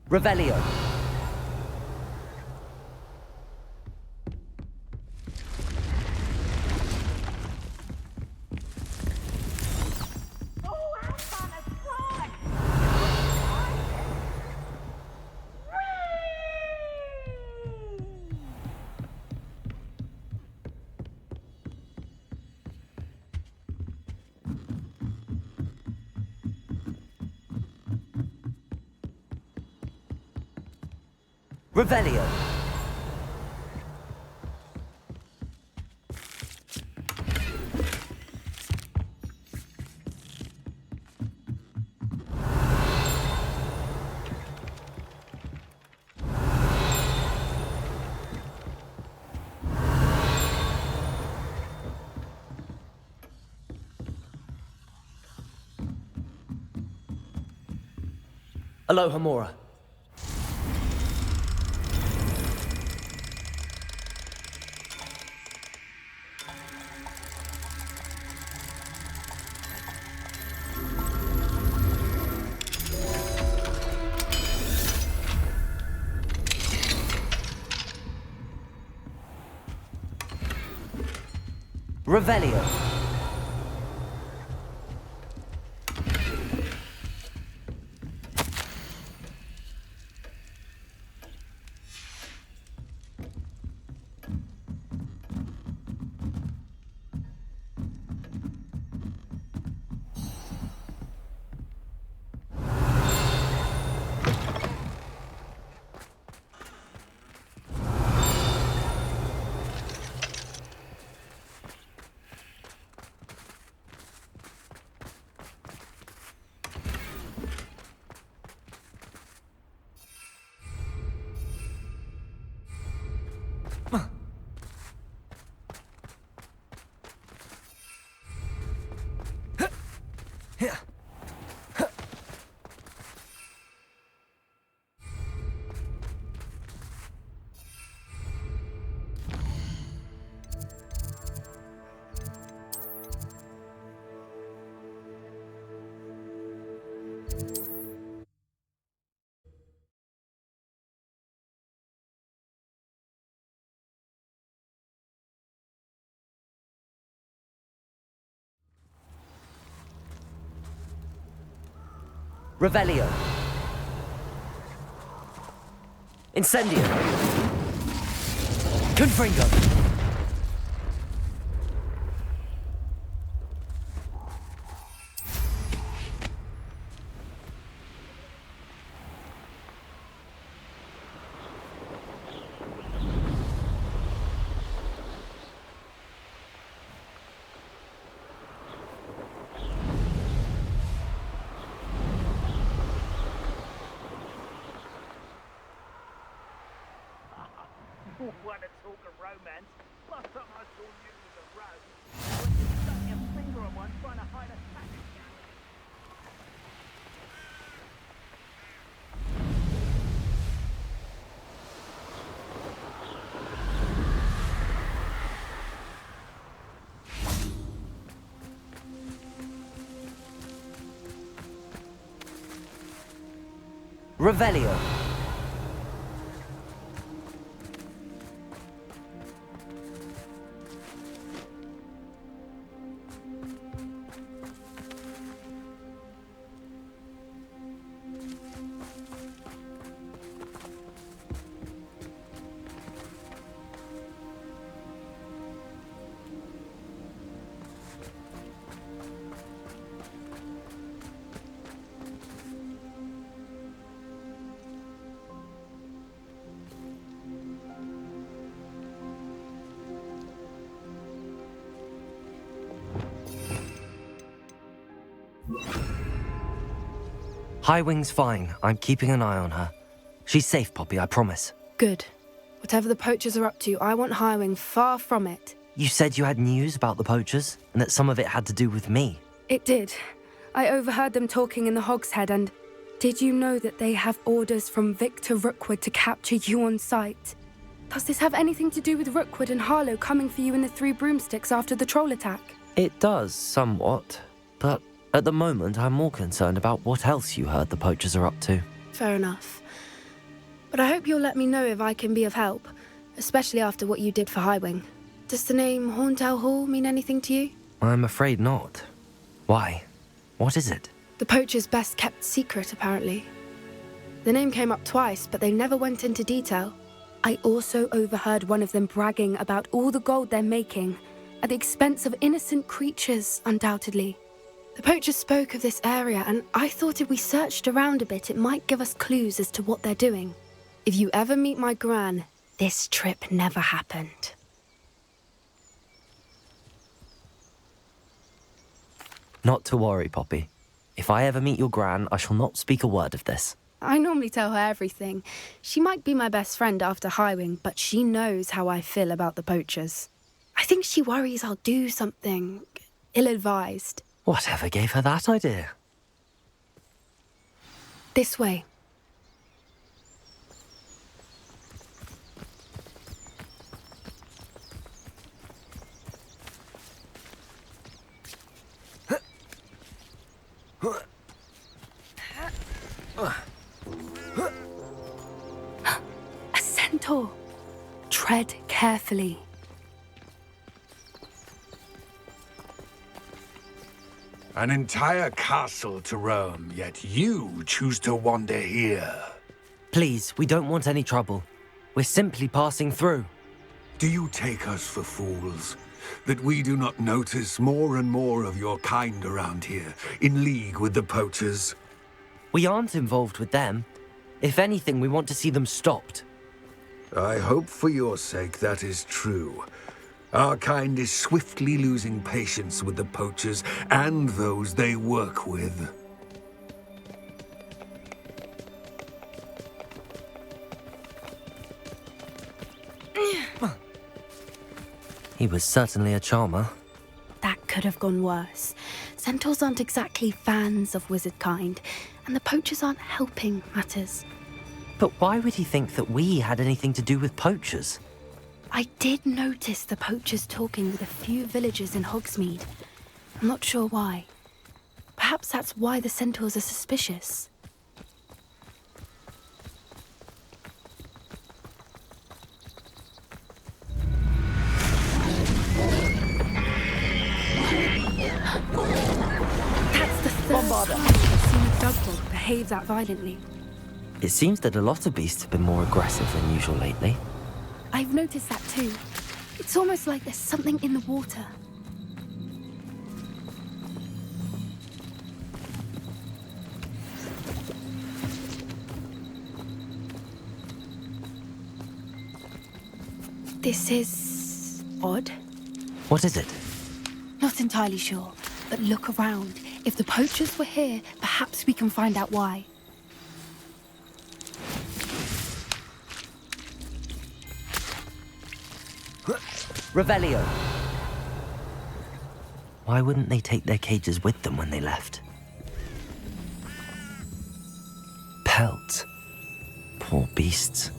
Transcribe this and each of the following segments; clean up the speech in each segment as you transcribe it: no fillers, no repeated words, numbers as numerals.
Revelio. Revelio. Aloha Mora. Revelio. Revelio. Incendio. Confringo. Want to talk of romance? Last time I saw you was a rose. When you stuck your finger on one trying to hide a package. Revelio. Highwing's fine. I'm keeping an eye on her. She's safe, Poppy, I promise. Good. Whatever the poachers are up to, I want Highwing far from it. You said you had news about the poachers, and that some of it had to do with me. It did. I overheard them talking in the Hogshead, and did you know that they have orders from Victor Rookwood to capture you on sight? Does this have anything to do with Rookwood and Harlow coming for you in the Three Broomsticks after the troll attack? It does, somewhat. But at the moment, I'm more concerned about what else you heard the poachers are up to. Fair enough. But I hope you'll let me know if I can be of help, especially after what you did for Highwing. Does the name Horntail Hall mean anything to you? I'm afraid not. Why? What is it? The poacher's best kept secret, apparently. The name came up twice, but they never went into detail. I also overheard one of them bragging about all the gold they're making, at the expense of innocent creatures, undoubtedly. The poacher spoke of this area, and I thought if we searched around a bit, it might give us clues as to what they're doing. If you ever meet my gran, this trip never happened. Not to worry, Poppy. If I ever meet your gran, I shall not speak a word of this. I normally tell her everything. She might be my best friend after Highwing, but she knows how I feel about the poachers. I think she worries I'll do something ill-advised. Whatever gave her that idea? This way. A centaur. Tread carefully. An entire castle to roam, yet you choose to wander here. Please, we don't want any trouble. We're simply passing through. Do you take us for fools? That we do not notice more and more of your kind around here, in league with the poachers? We aren't involved with them. If anything, we want to see them stopped. I hope for your sake that is true. Our kind is swiftly losing patience with the poachers and those they work with. He was certainly a charmer. That could have gone worse. Centaurs aren't exactly fans of wizard kind, and the poachers aren't helping matters. But why would he think that we had anything to do with poachers? I did notice the poachers talking with a few villagers in Hogsmeade. I'm not sure why. Perhaps that's why the centaurs are suspicious. That's the third time I've seen a dog behave that violently. It seems that a lot of beasts have been more aggressive than usual lately. I've noticed that too. It's almost like there's something in the water. This is odd. What is it? Not entirely sure, but look around. If the poachers were here, perhaps we can find out why. Revelio! Why wouldn't they take their cages with them when they left? Pelts. Poor beasts.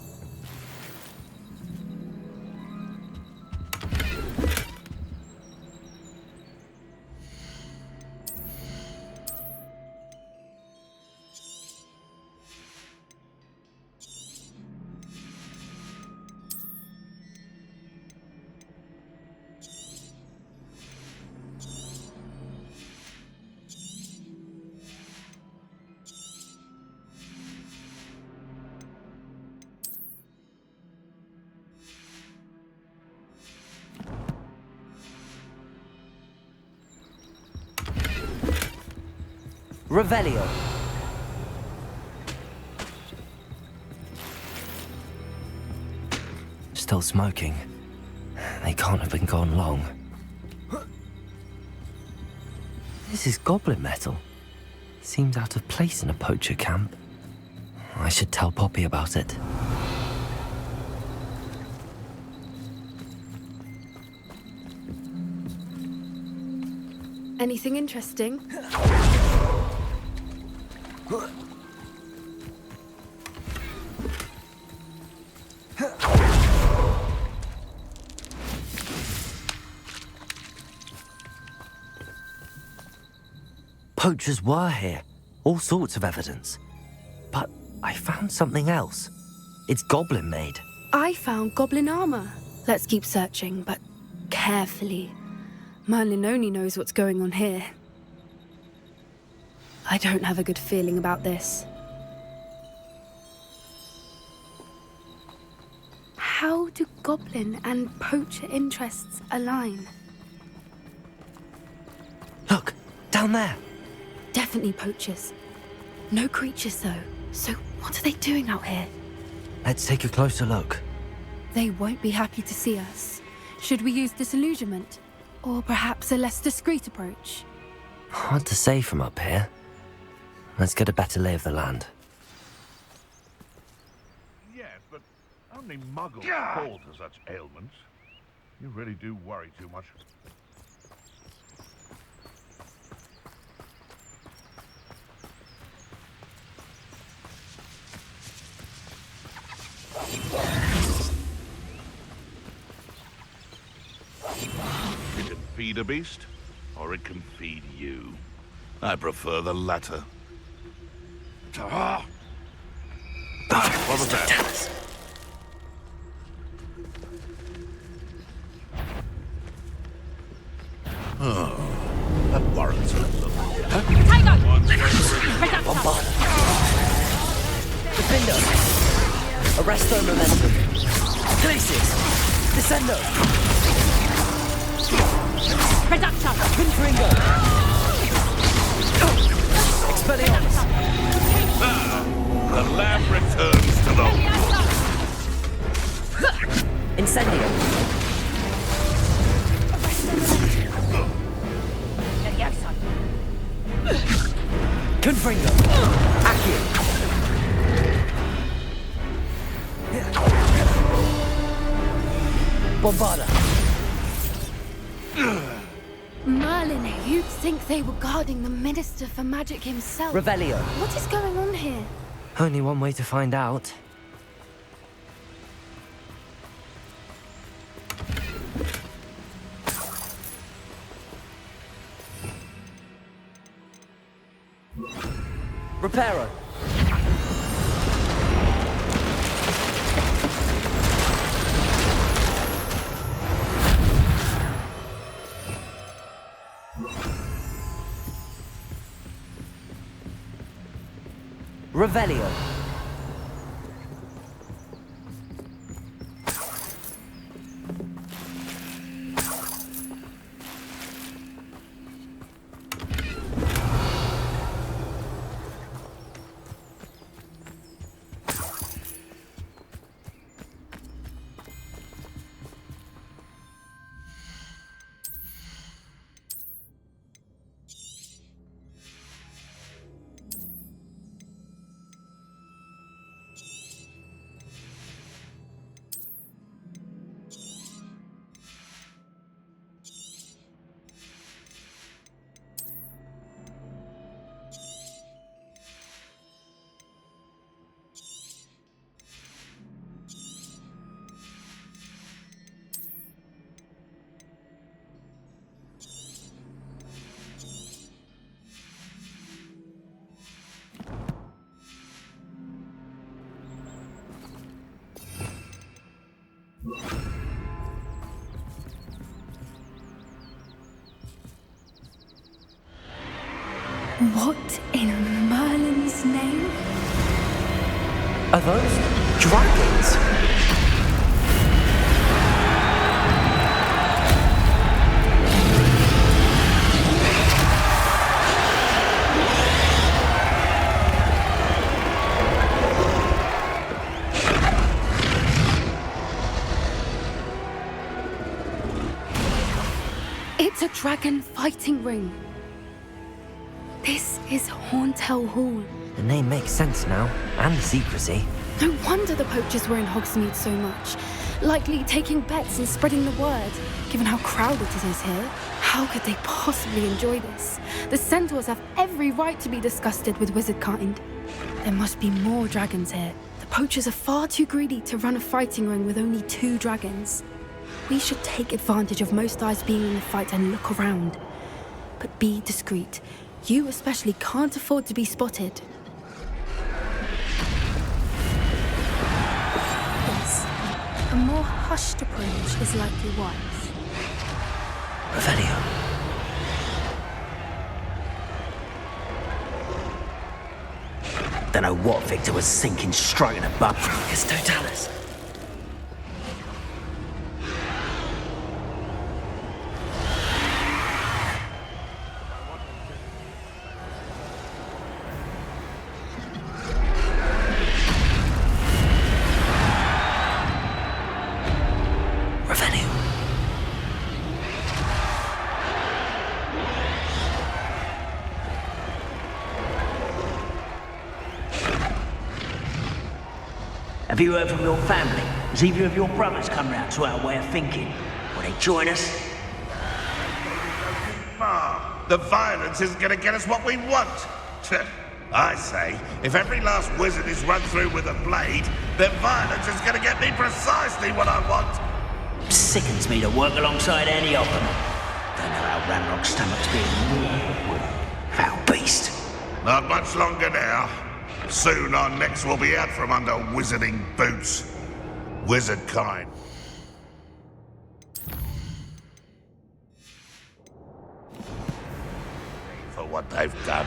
Revelio. Still smoking. They can't have been gone long. This is goblin metal. Seems out of place in a poacher camp. I should tell Poppy about it. Anything interesting? Poachers were here. All sorts of evidence. But I found something else. It's goblin made. I found goblin armor. Let's keep searching, but carefully. Merlin only knows what's going on here. I don't have a good feeling about this. How do goblin and poacher interests align? Look, down there. Definitely poachers. No creatures, though. So what are they doing out here? Let's take a closer look. They won't be happy to see us. Should we use disillusionment? Or perhaps a less discreet approach? Hard to say from up here. Let's get a better lay of the land. Yes, but only muggles fall to such ailments. You really do worry too much. It can feed a beast, or it can feed you. I prefer the latter. What was that? Oh, that warrants a look. Bombard! Defender! Arresto momentum! Glacis! Descendo! Reduction! Confringo! Expelliarmus! The lab returns to the... Incendio! Confringo! Accio! Bombarda! Merlin, you'd think they were guarding the Minister for Magic himself. Revelio! What is going on here? Only one way to find out. Reparo! Revelio! What in Merlin's name? Are those dragons? It's a dragon fighting ring. This is Hauntel Hall. The name makes sense now, and the secrecy. No wonder the poachers were in Hogsmeade so much. Likely taking bets and spreading the word, given how crowded it is here. How could they possibly enjoy this? The centaurs have every right to be disgusted with wizard kind. There must be more dragons here. The poachers are far too greedy to run a fighting ring with only 2 dragons. We should take advantage of most eyes being in the fight and look around. But be discreet. You especially can't afford to be spotted. more hushed approach is likely wise. Revelio. Don't know what Victor was sinking straight in a butt. It's Totalis. Have you heard from your family? Has either of your brothers come round to our way of thinking? Will they join us? The violence isn't going to get us what we want. I say, if every last wizard is run through with a blade, then violence is going to get me precisely what I want. Sickens me to work alongside any of them. Don't know how Ramrock's stomach's being. Foul beast. Not much longer now. Soon our necks will be out from under wizarding boots. Wizard kind. For what they've done.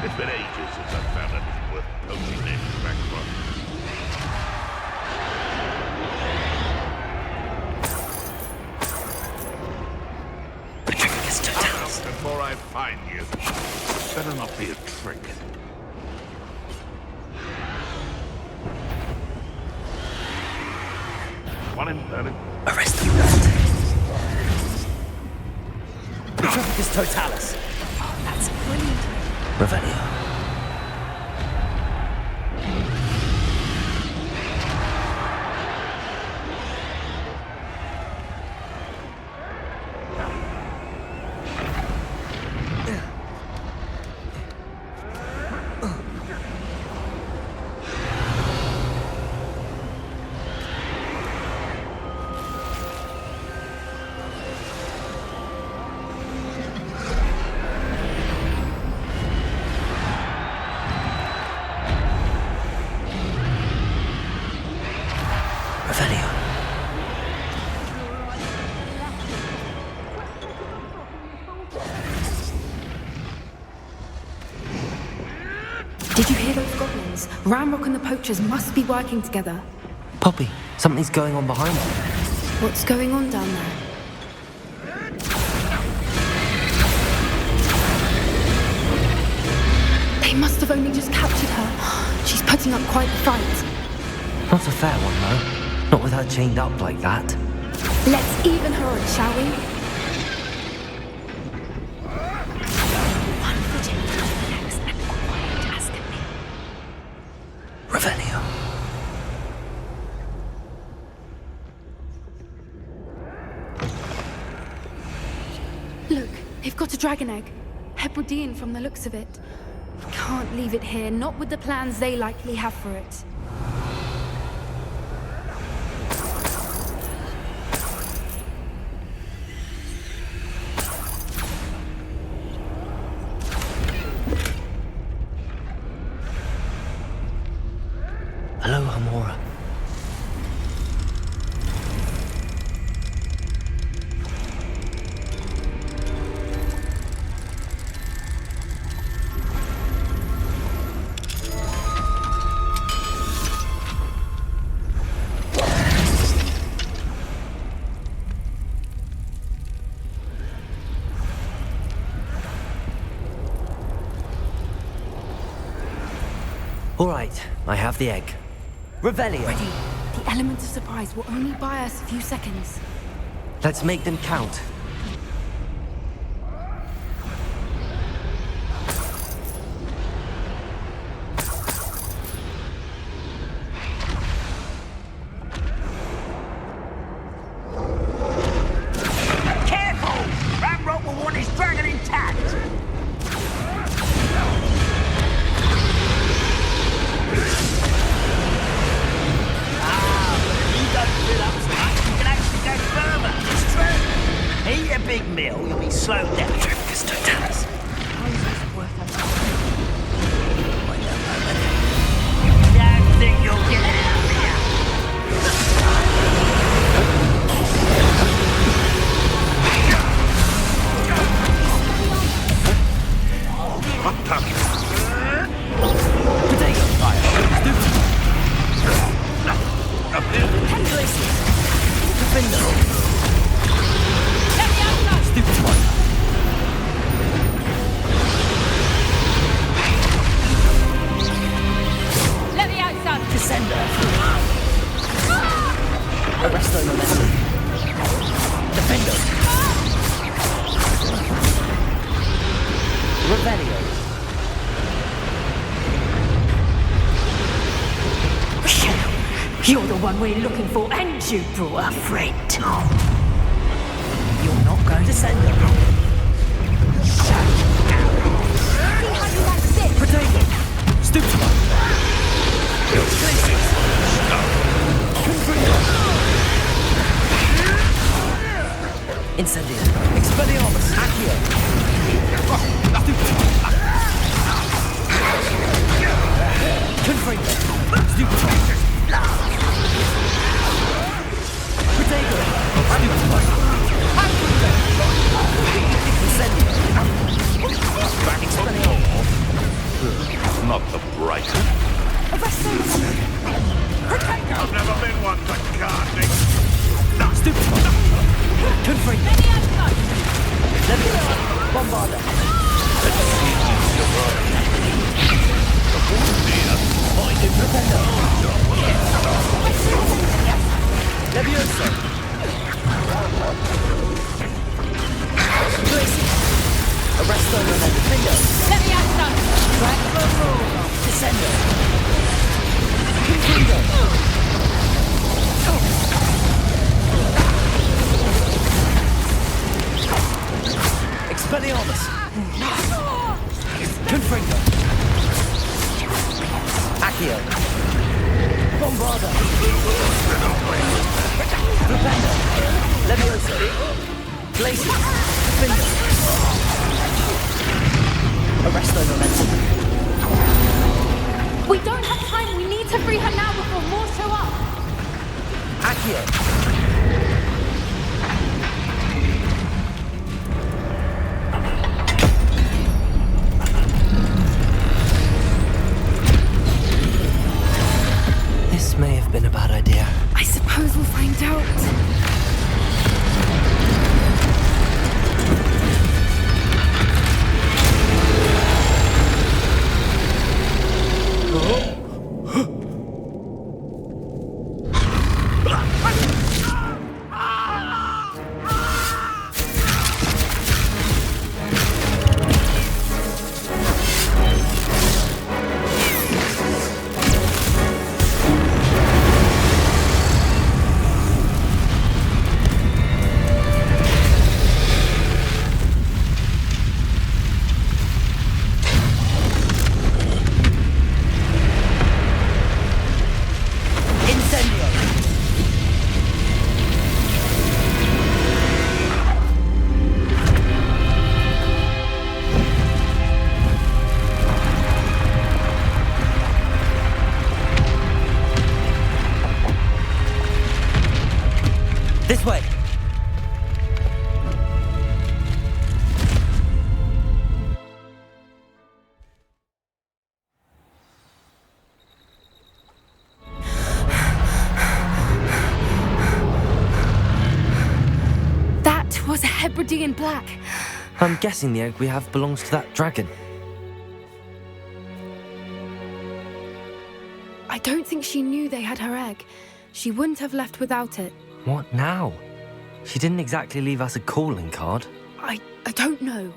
It's been ages since I've found anything worth poking their track from. Before I find you. Better not be a trick. One in burning. Arrest them. It's Totalis. Oh, that's brilliant. Revelio. Did you hear those goblins? Ramrock and the poachers must be working together. Poppy, something's going on behind you. What's going on down there? They must have only just captured her. She's putting up quite the fight. Not a fair one, though. Not with her chained up like that. Let's even her on, shall we? One foot in front of the next and quiet as can be. Revelio. Look, they've got a dragon egg. Hebridean from the looks of it. Can't leave it here, not with the plans they likely have for it. Hello, Hamora. All right, I have the egg. Revelio. Ready. The element of surprise will only buy us a few seconds. Let's make them count. Careful! Ramrock will want his dragon intact! You don't fill up so much, you can actually go further. It's true. You're the one we're looking for, and you brought a friend. You're not going to send her. Potato! Stupid! Incendio! Expelliarmus! Accio! Confringo! Stupid! Potato! Stupid! Incendio! Expelliarmus! Not the brightest. I've never been one for gardening. Stupid! Confringo! Leviosa! Bombarda! Propendo! Leviosa! Glacier! Arresto non è defendo! Leviosa! Descendo! Confringo! Expelliarmus! Confringo! Accio! Bombarda! Propendo! Leviosa! Glacier! Defendo! Arresto momentum! We don't have time. We need to free her now before more show up. Accio! This may have been a bad idea. I suppose we'll find out. This way! That was a Hebridean black. I'm guessing the egg we have belongs to that dragon. I don't think she knew they had her egg. She wouldn't have left without it. What now? She didn't exactly leave us a calling card. I don't know.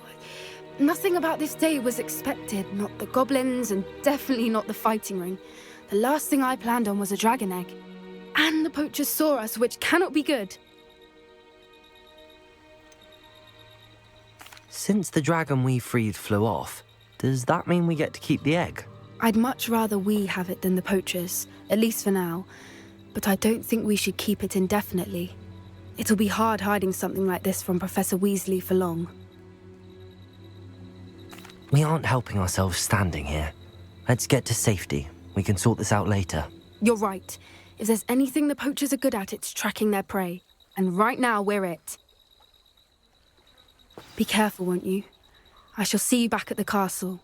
Nothing about this day was expected. Not the goblins, and definitely not the fighting ring. The last thing I planned on was a dragon egg. And the poachers saw us, which cannot be good. Since the dragon we freed flew off, does that mean we get to keep the egg? I'd much rather we have it than the poachers, at least for now. But I don't think we should keep it indefinitely. It'll be hard hiding something like this from Professor Weasley for long. We aren't helping ourselves standing here. Let's get to safety. We can sort this out later. You're right. If there's anything the poachers are good at, it's tracking their prey. And right now, we're it. Be careful, won't you? I shall see you back at the castle.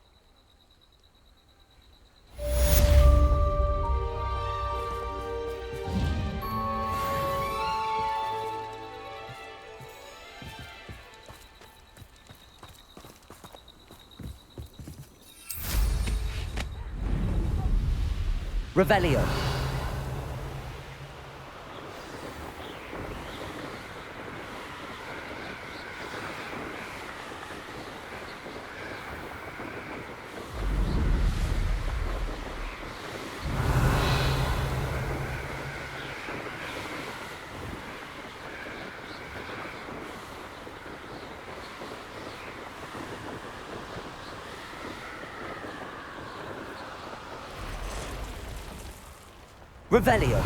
Revelio. Revelio.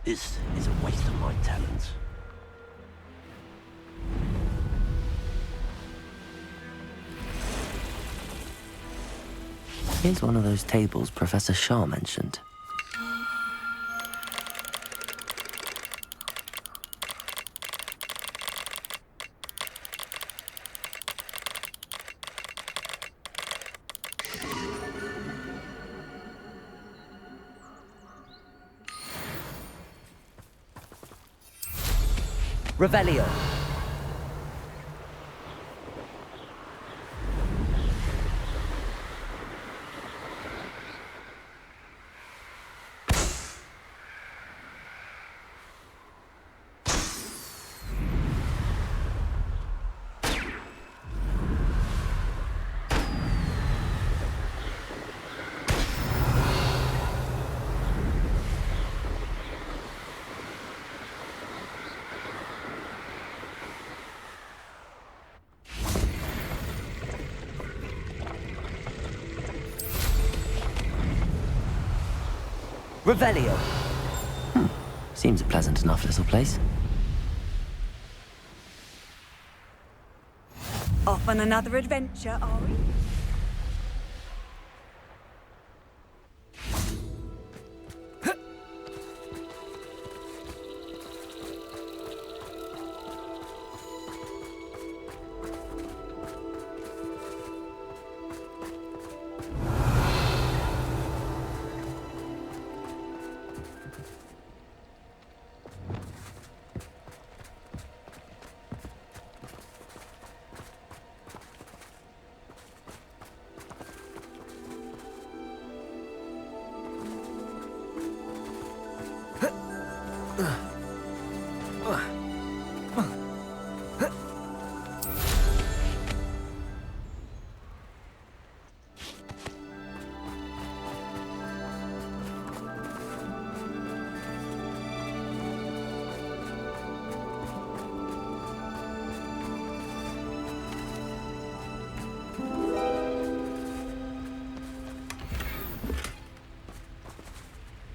This is a waste of my talents. Here's one of those tables Professor Shah mentioned. Revelio. Revelio. Seems a pleasant enough little place. Off on another adventure, are we?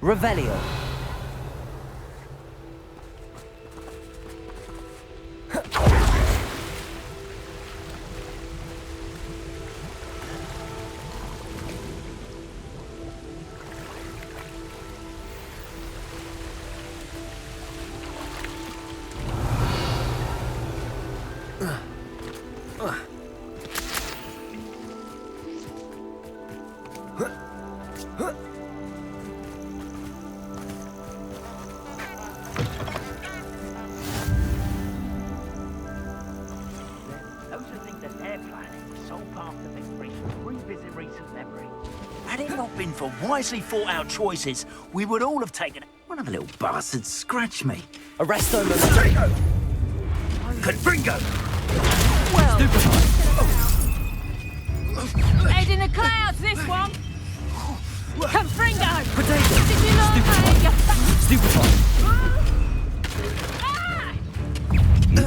Revelio. Those are things that they're planning. Sole path to victory. Revisit recent memory. Had it not been for wisely thought out choices, we would all have taken it. One of the little bastards scratched me. Arresto Memento. Confringo! Well, Stupefy. head in the clouds, this one. Confringo! Potato. Did you like Stupefy. Ah! You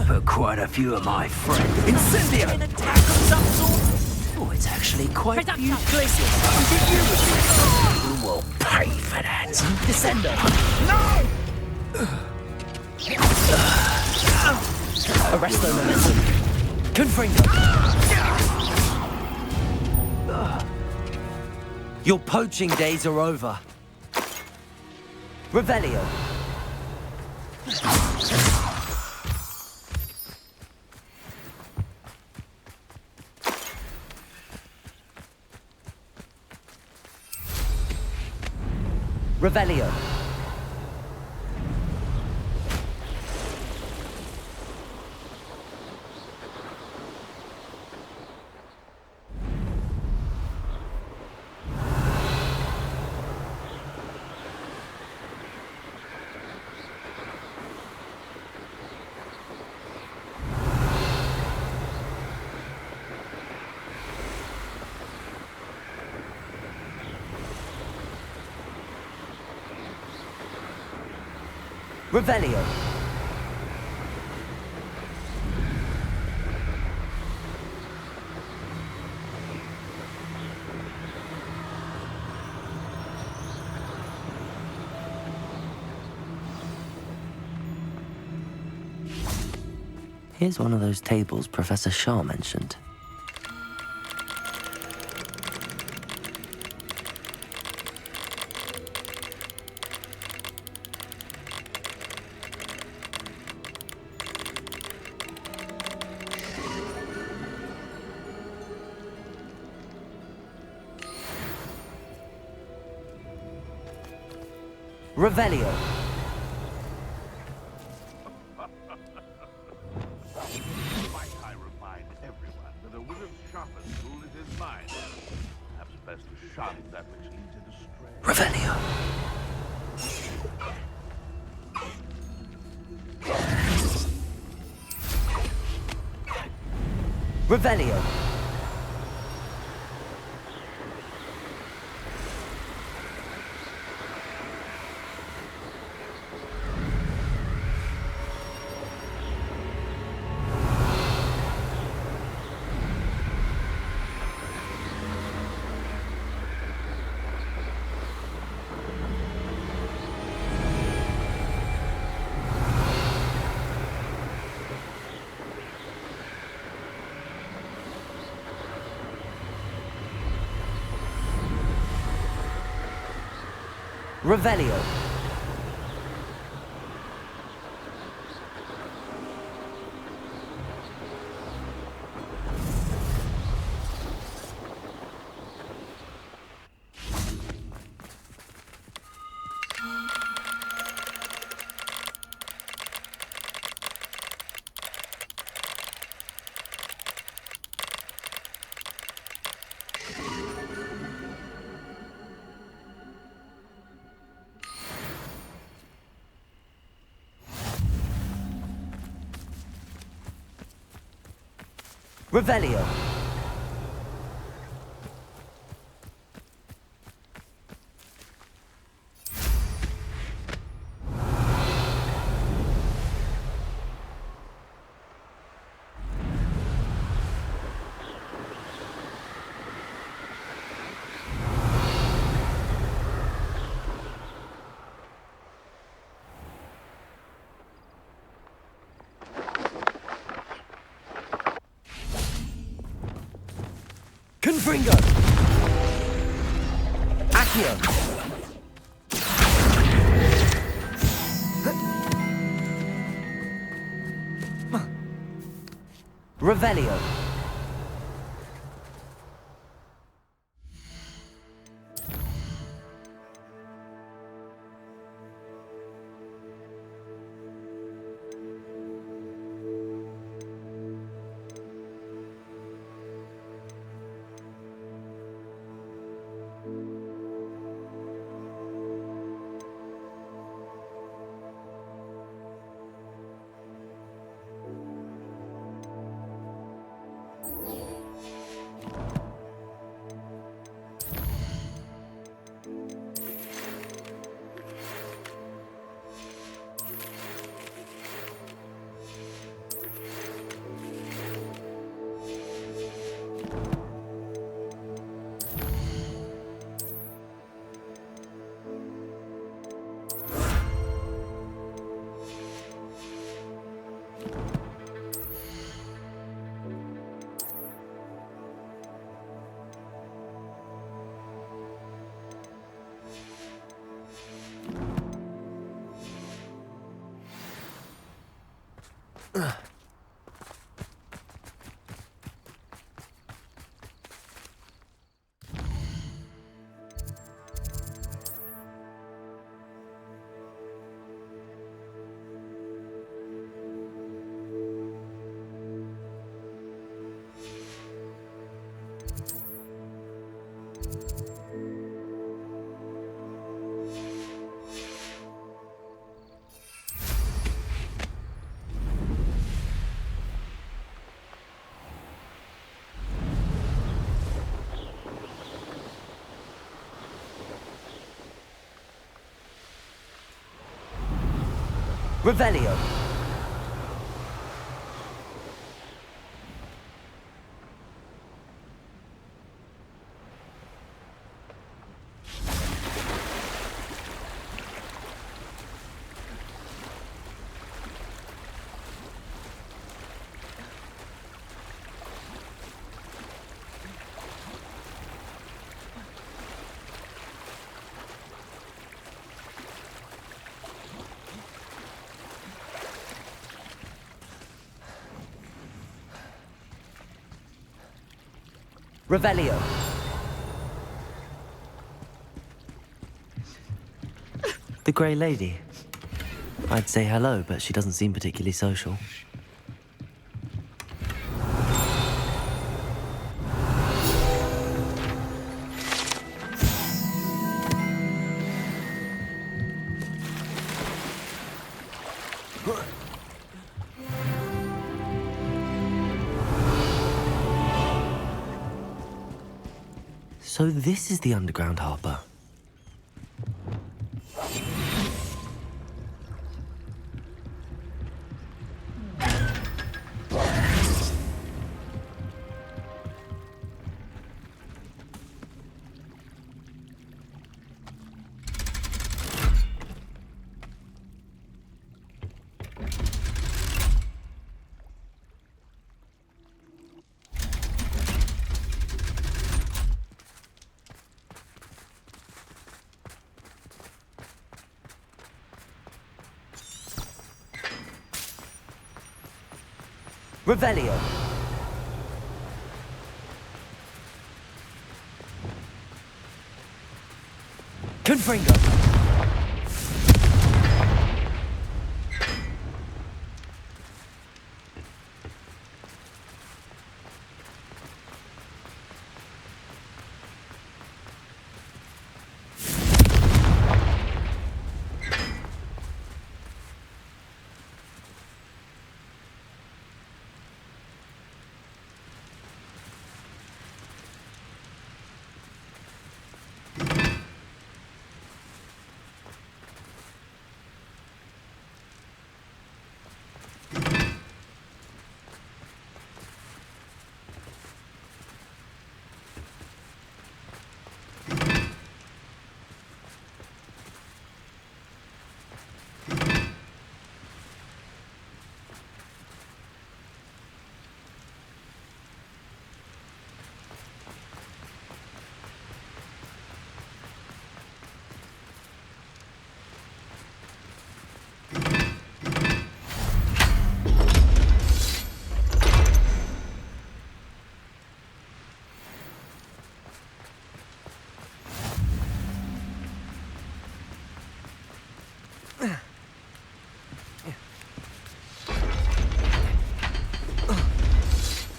put quite a few of my friends. Incendio! An attack of some sort? Oh, it's actually quite Press up, useless. You will pay for that. Descender! Arresto Memento. Confringo. Your poaching days are over. Revelio. Revelio. Revelio. Here's one of those tables Professor Shah mentioned. Revelio. Might I remind everyone that a wizard's sharpest tool is his mind. Perhaps best to shun that which leads it astray. Revelio. Revelio. Revelio. Revelio. Confringo! Accio! Revelio! Revelio. Revelio. The Grey Lady. I'd say hello, but she doesn't seem particularly social. So this is the underground harbour. Revelio. Confringo.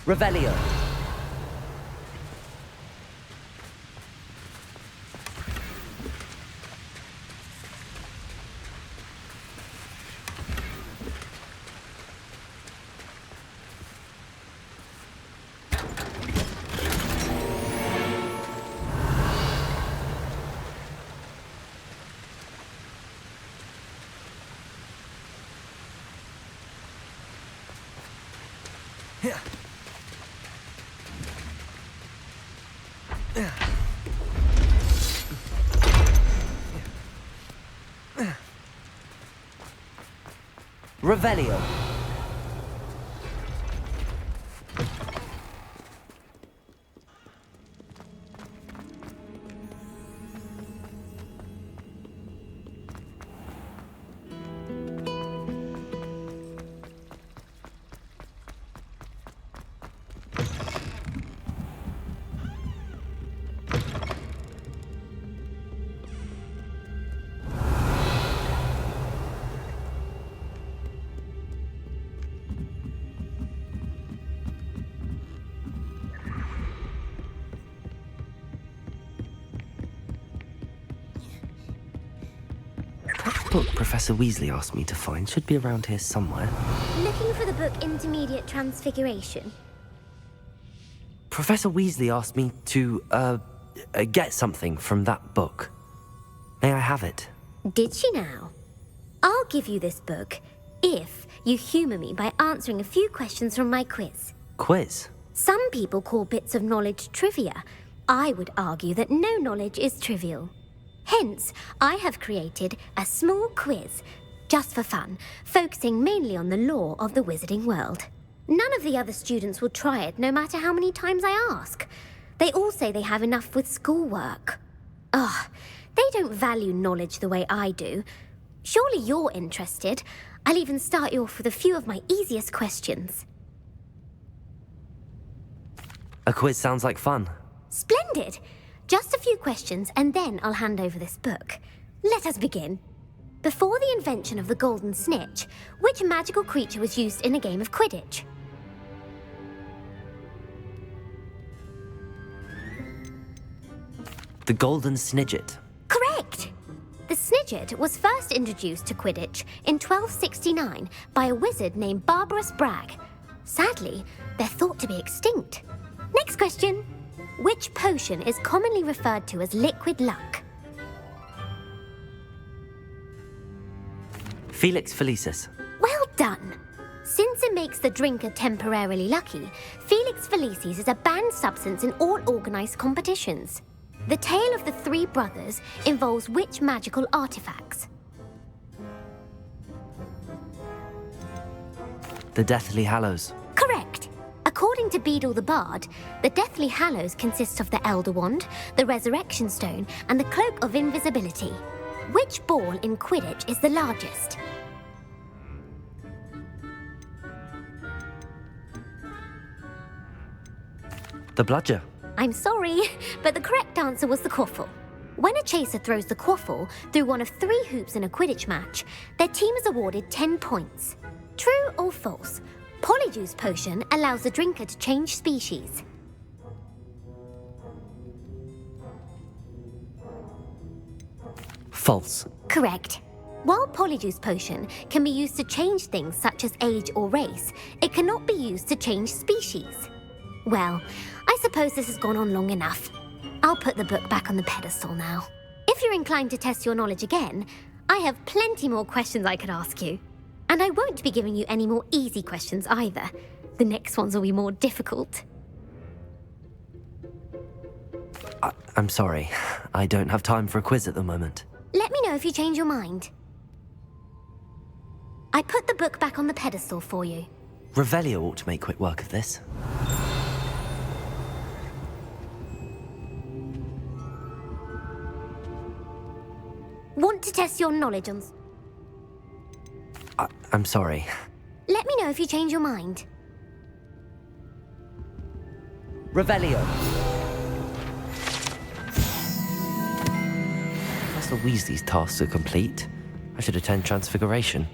Revelio. Revelio. Book Professor Weasley asked me to find should be around here somewhere. Looking for the book Intermediate Transfiguration. Professor Weasley asked me to, get something from that book. May I have it? Did she now? I'll give you this book if you humour me by answering a few questions from my quiz. Quiz? Some people call bits of knowledge trivia. I would argue that no knowledge is trivial. Hence, I have created a small quiz, just for fun, focusing mainly on the lore of the wizarding world. None of the other students will try it, no matter how many times I ask. They all say they have enough with schoolwork. Ugh, they don't value knowledge the way I do. Surely you're interested. I'll even start you off with a few of my easiest questions. A quiz sounds like fun. Splendid! Just a few questions and then I'll hand over this book. Let us begin. Before the invention of the golden snitch, which magical creature was used in a game of Quidditch? The golden snidget. Correct! The snidget was first introduced to Quidditch in 1269 by a wizard named Barbarous Bragg. Sadly, they're thought to be extinct. Next question. Which potion is commonly referred to as liquid luck? Felix Felicis. Well done! Since it makes the drinker temporarily lucky, Felix Felicis is a banned substance in all organised competitions. The tale of the three brothers involves which magical artifacts? The Deathly Hallows. Correct! According to Beadle the Bard, the Deathly Hallows consists of the Elder Wand, the Resurrection Stone, and the Cloak of Invisibility. Which ball in Quidditch is the largest? The Bludger. I'm sorry, but the correct answer was the quaffle. When a chaser throws the quaffle through one of 3 hoops in a Quidditch match, their team is awarded 10 points. True or false? Polyjuice potion allows the drinker to change species. False. Correct. While Polyjuice potion can be used to change things such as age or race, it cannot be used to change species. Well, I suppose this has gone on long enough. I'll put the book back on the pedestal now. If you're inclined to test your knowledge again, I have plenty more questions I could ask you. And I won't be giving you any more easy questions either. The next ones will be more difficult. I'm sorry. I don't have time for a quiz at the moment. Let me know if you change your mind. I put the book back on the pedestal for you. Revelio ought to make quick work of this. Want to test your knowledge on... I'm sorry. Let me know if you change your mind. Revelio. Professor Weasley's tasks are complete. I should attend Transfiguration.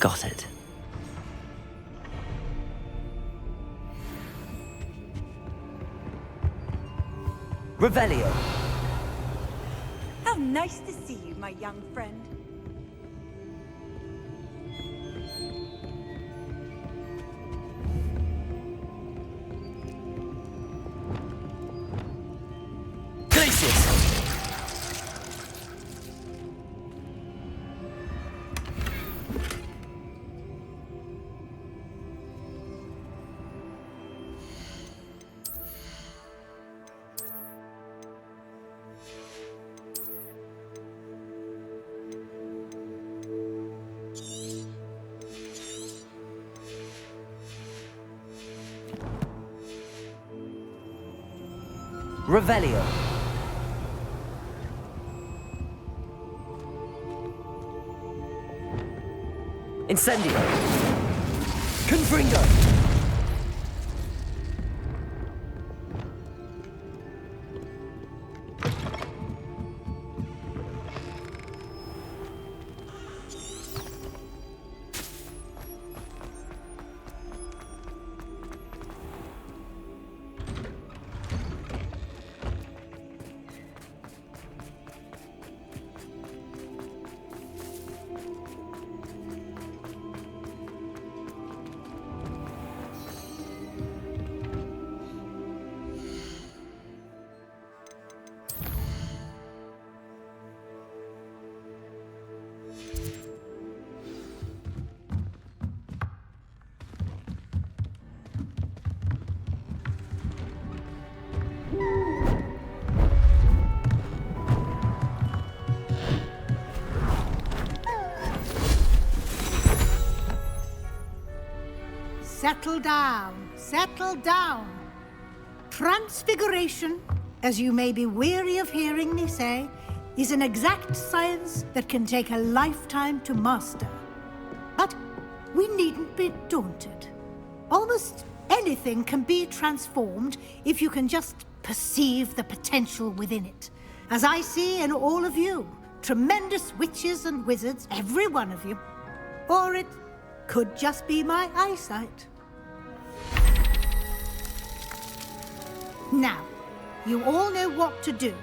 Got it. Revelio. How nice to see you, my young friend. Revelio. Incendio. Confringo. Settle down, settle down. Transfiguration, as you may be weary of hearing me say, is an exact science that can take a lifetime to master. But we needn't be daunted. Almost anything can be transformed if you can just perceive the potential within it. As I see in all of you, tremendous witches and wizards, every one of you. Or it could just be my eyesight. Now, you all know what to do.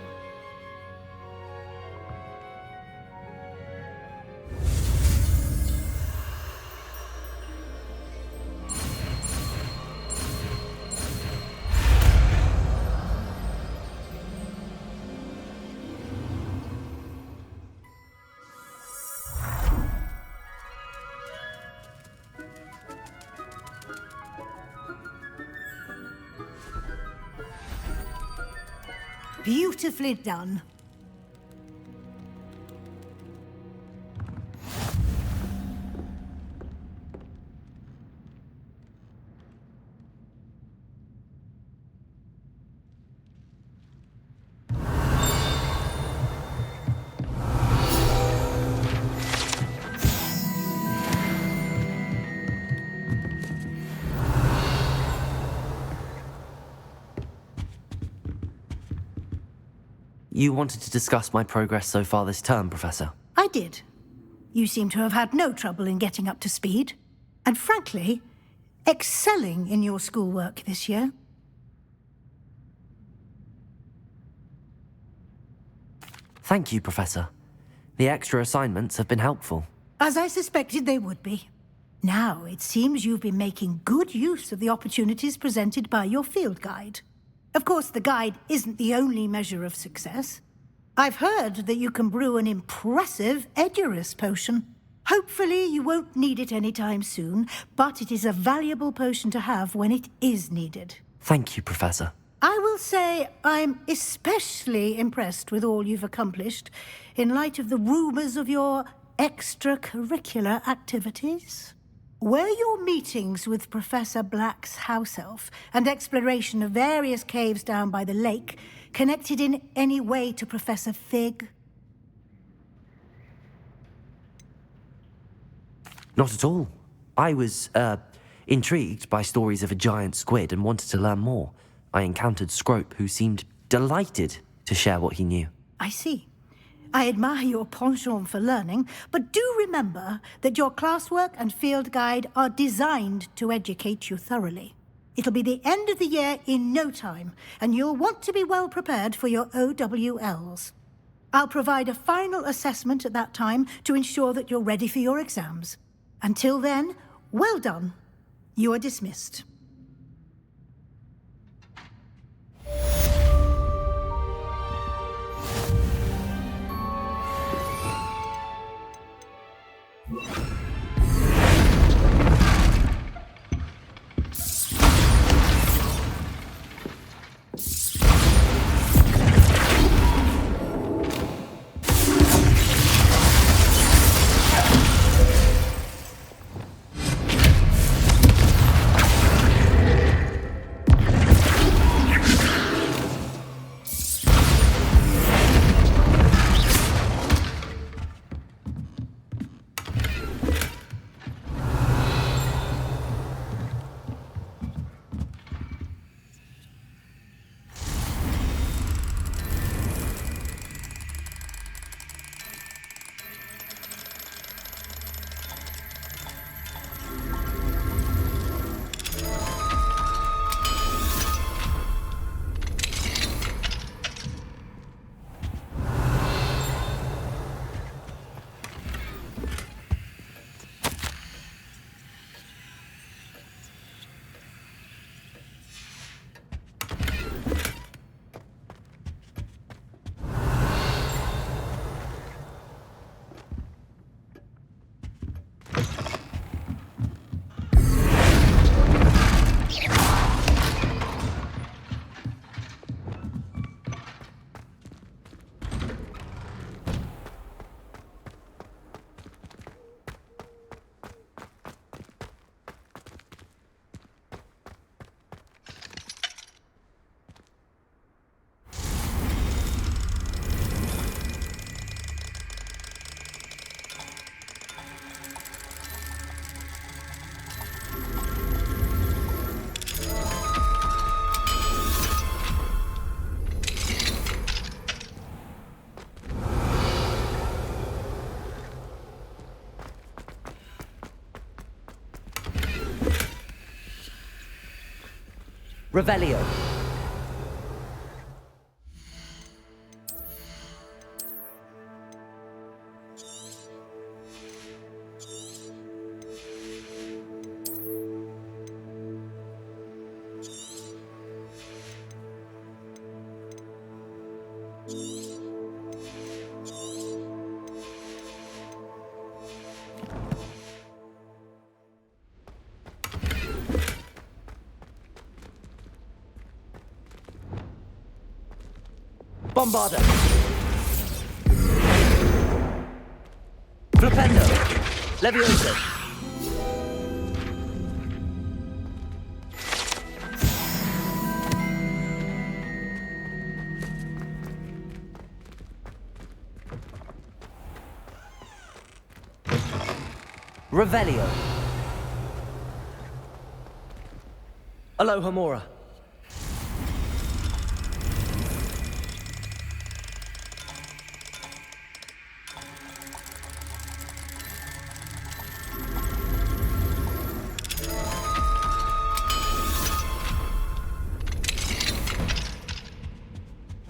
Beautifully done. You wanted to discuss my progress so far this term, Professor? I did. You seem to have had no trouble in getting up to speed. And frankly, excelling in your schoolwork this year. Thank you, Professor. The extra assignments have been helpful. As I suspected they would be. Now, it seems you've been making good use of the opportunities presented by your field guide. Of course, the guide isn't the only measure of success. I've heard that you can brew an impressive Edurus potion. Hopefully, you won't need it anytime soon, but it is a valuable potion to have when it is needed. Thank you, Professor. I will say I'm especially impressed with all you've accomplished in light of the rumors of your extracurricular activities. Were your meetings with Professor Black's house elf and exploration of various caves down by the lake connected in any way to Professor Fig? Not at all. I was, intrigued by stories of a giant squid and wanted to learn more. I encountered Scrope, who seemed delighted to share what he knew. I see. I admire your penchant for learning, but do remember that your classwork and field guide are designed to educate you thoroughly. It'll be the end of the year in no time, and you'll want to be well prepared for your OWLs. I'll provide a final assessment at that time to ensure that you're ready for your exams. Until then, well done. You are dismissed. Revelio. Bombarda. Flipendo. Leviosa. Revelio. Alohomora.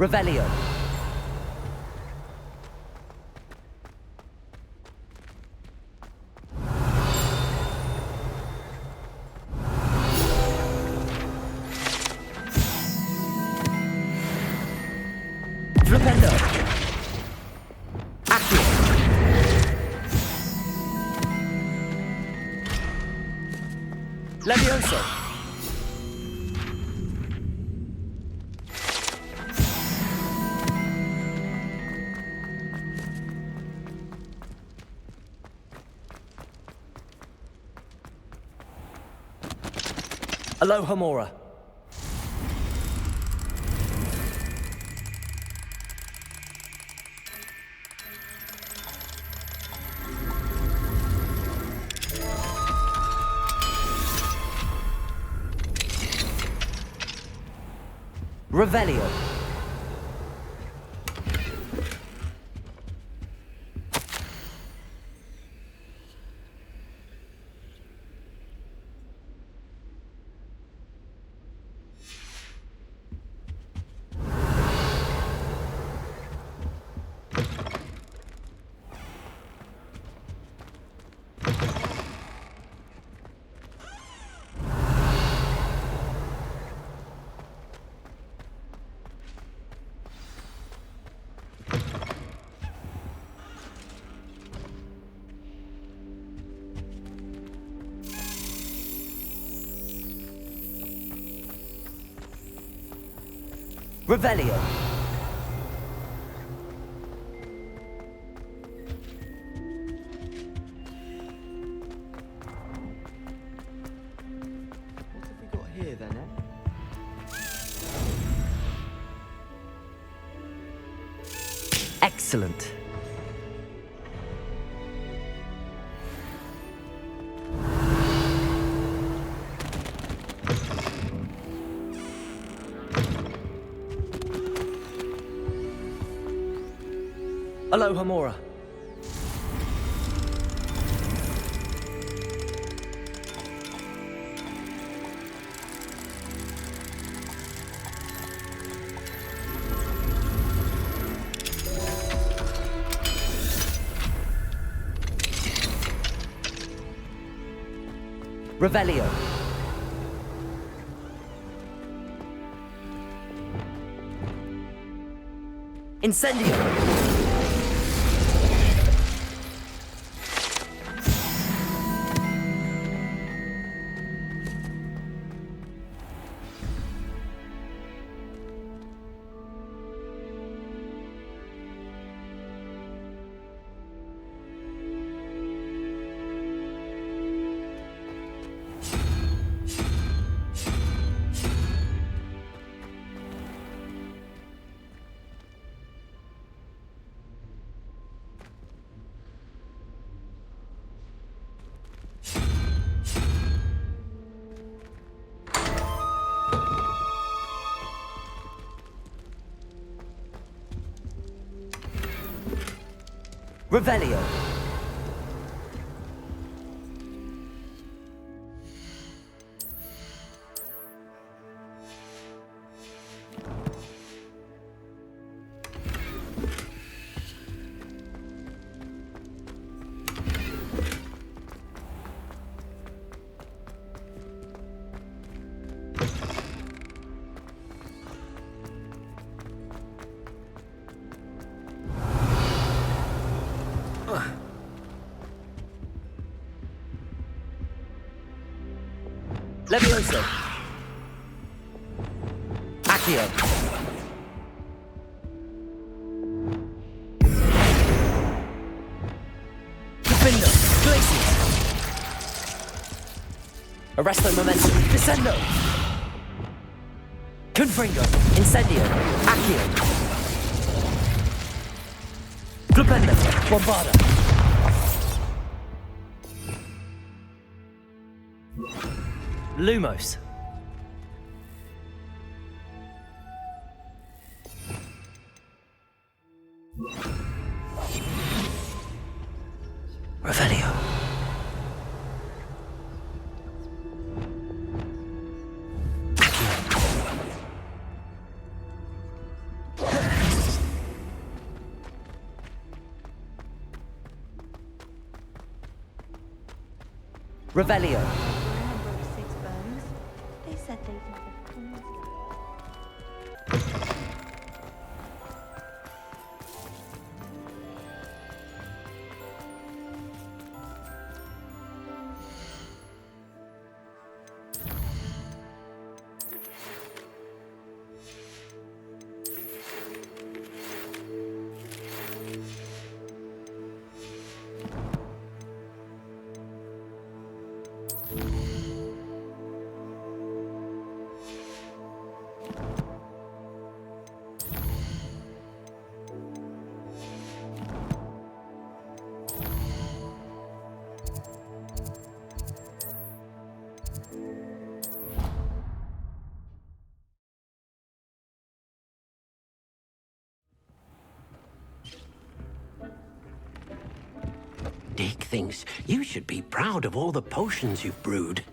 Revelio. Flipendo. Accio. Levioso. Alohomora. Revelio. Revelio. What have we got here then, eh? Excellent. Alohomora. Revelio. Incendio. Revelio. Levioso. Accio. Defendo. Glacius. Arresto Momentum. Descendo. Confringo. Incendio. Accio. Flipendo. Bombarda. Lumos. Revelio. Revelio. They said they'd never come. Dick thinks you should be proud of all the potions you've brewed.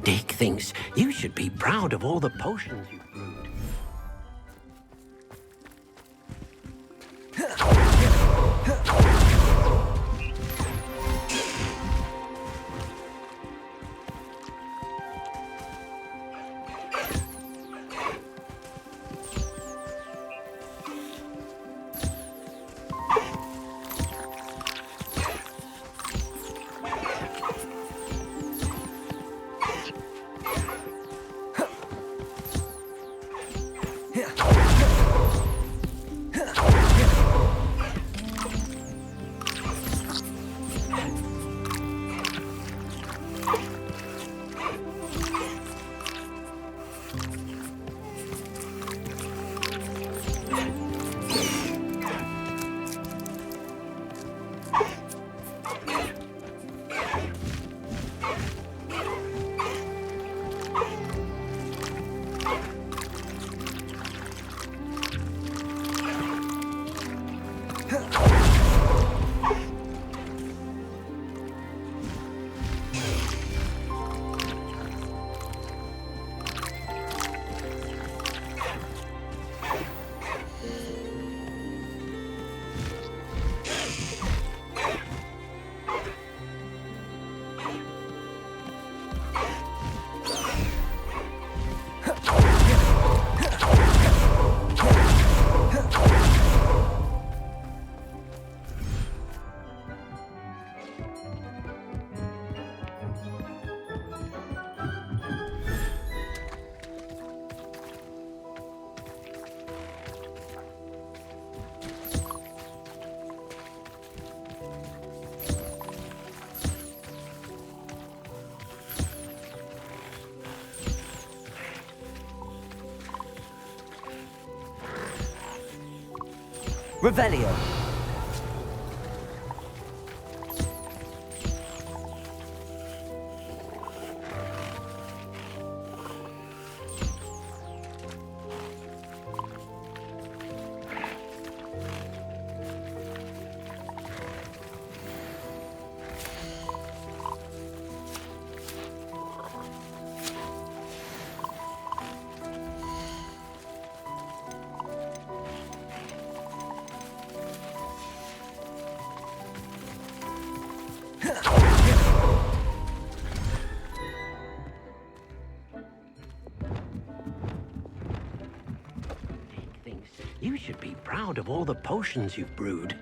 Dick thinks you should be proud of all the potions you've brewed. Revelio. Thinks you should be proud of all the potions you've brewed.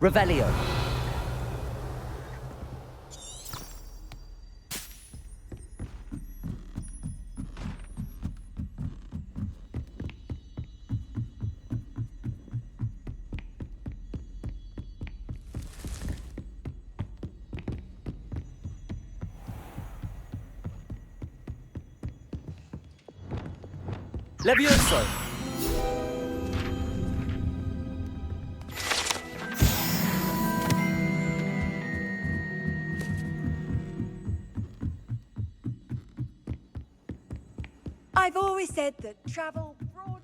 Revelio. Levioso! I've always said that travel broadens.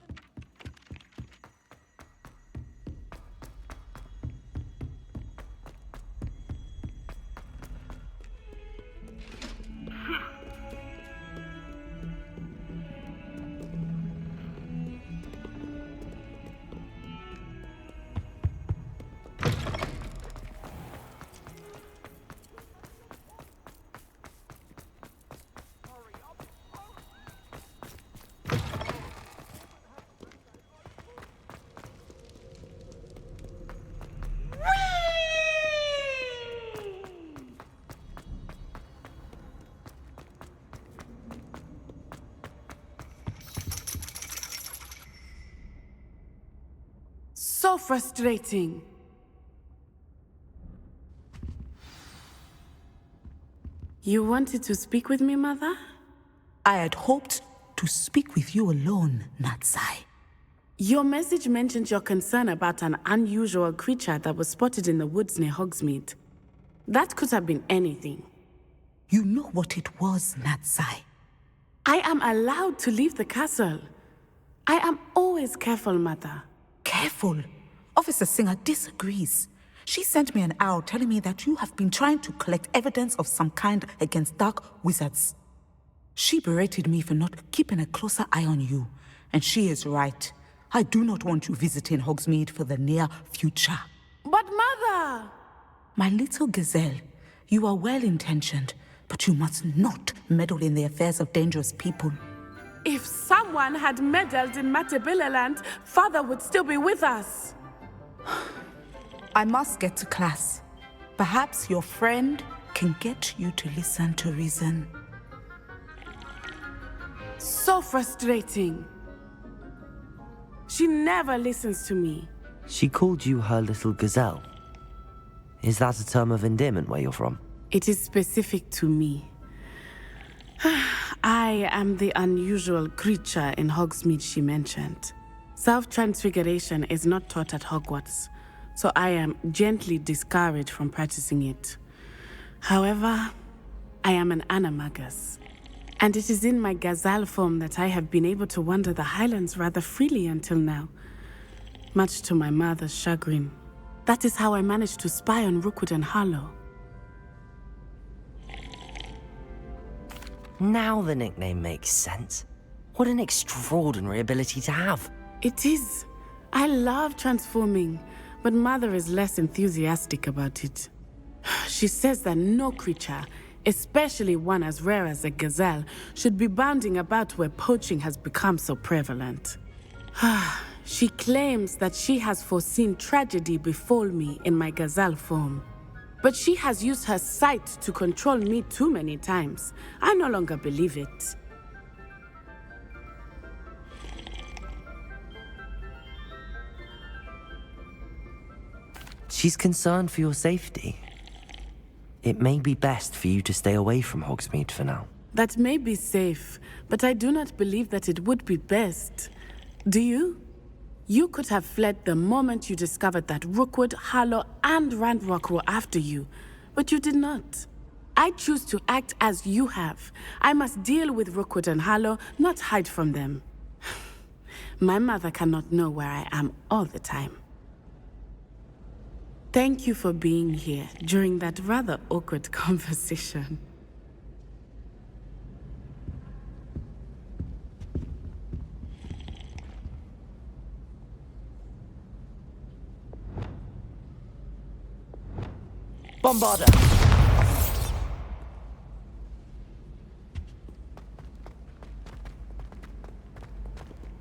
So frustrating. You wanted to speak with me, Mother? I had hoped to speak with you alone, Natsai. Your message mentioned your concern about an unusual creature that was spotted in the woods near Hogsmeade. That could have been anything. You know what it was, Natsai. I am allowed to leave the castle. I am always careful, Mother. Careful? Officer Singer disagrees. She sent me an owl telling me that you have been trying to collect evidence of some kind against dark wizards. She berated me for not keeping a closer eye on you, and she is right. I do not want you visiting Hogsmeade for the near future. But Mother! My little gazelle, you are well-intentioned, but you must not meddle in the affairs of dangerous people. If someone had meddled in Matabeleland, Father would still be with us. I must get to class. Perhaps your friend can get you to listen to reason. So frustrating. She never listens to me. She called you her little gazelle. Is that a term of endearment where you're from? It is specific to me. I am the unusual creature in Hogsmeade she mentioned. Self-transfiguration is not taught at Hogwarts, so I am gently discouraged from practicing it. However, I am an animagus, and it is in my gazelle form that I have been able to wander the Highlands rather freely until now, much to my mother's chagrin. That is how I managed to spy on Rookwood and Harlow. Now the nickname makes sense. What an extraordinary ability to have. It is. I love transforming, but Mother is less enthusiastic about it. She says that no creature, especially one as rare as a gazelle, should be bounding about where poaching has become so prevalent. She claims that she has foreseen tragedy befall me in my gazelle form. But she has used her sight to control me too many times. I no longer believe it. She's concerned for your safety. It may be best for you to stay away from Hogsmeade for now. That may be safe, but I do not believe that it would be best. Do you? You could have fled the moment you discovered that Rookwood, Harlow, and Ranrock were after you, but you did not. I choose to act as you have. I must deal with Rookwood and Harlow, not hide from them. My mother cannot know where I am all the time. Thank you for being here during that rather awkward conversation. Bombarder!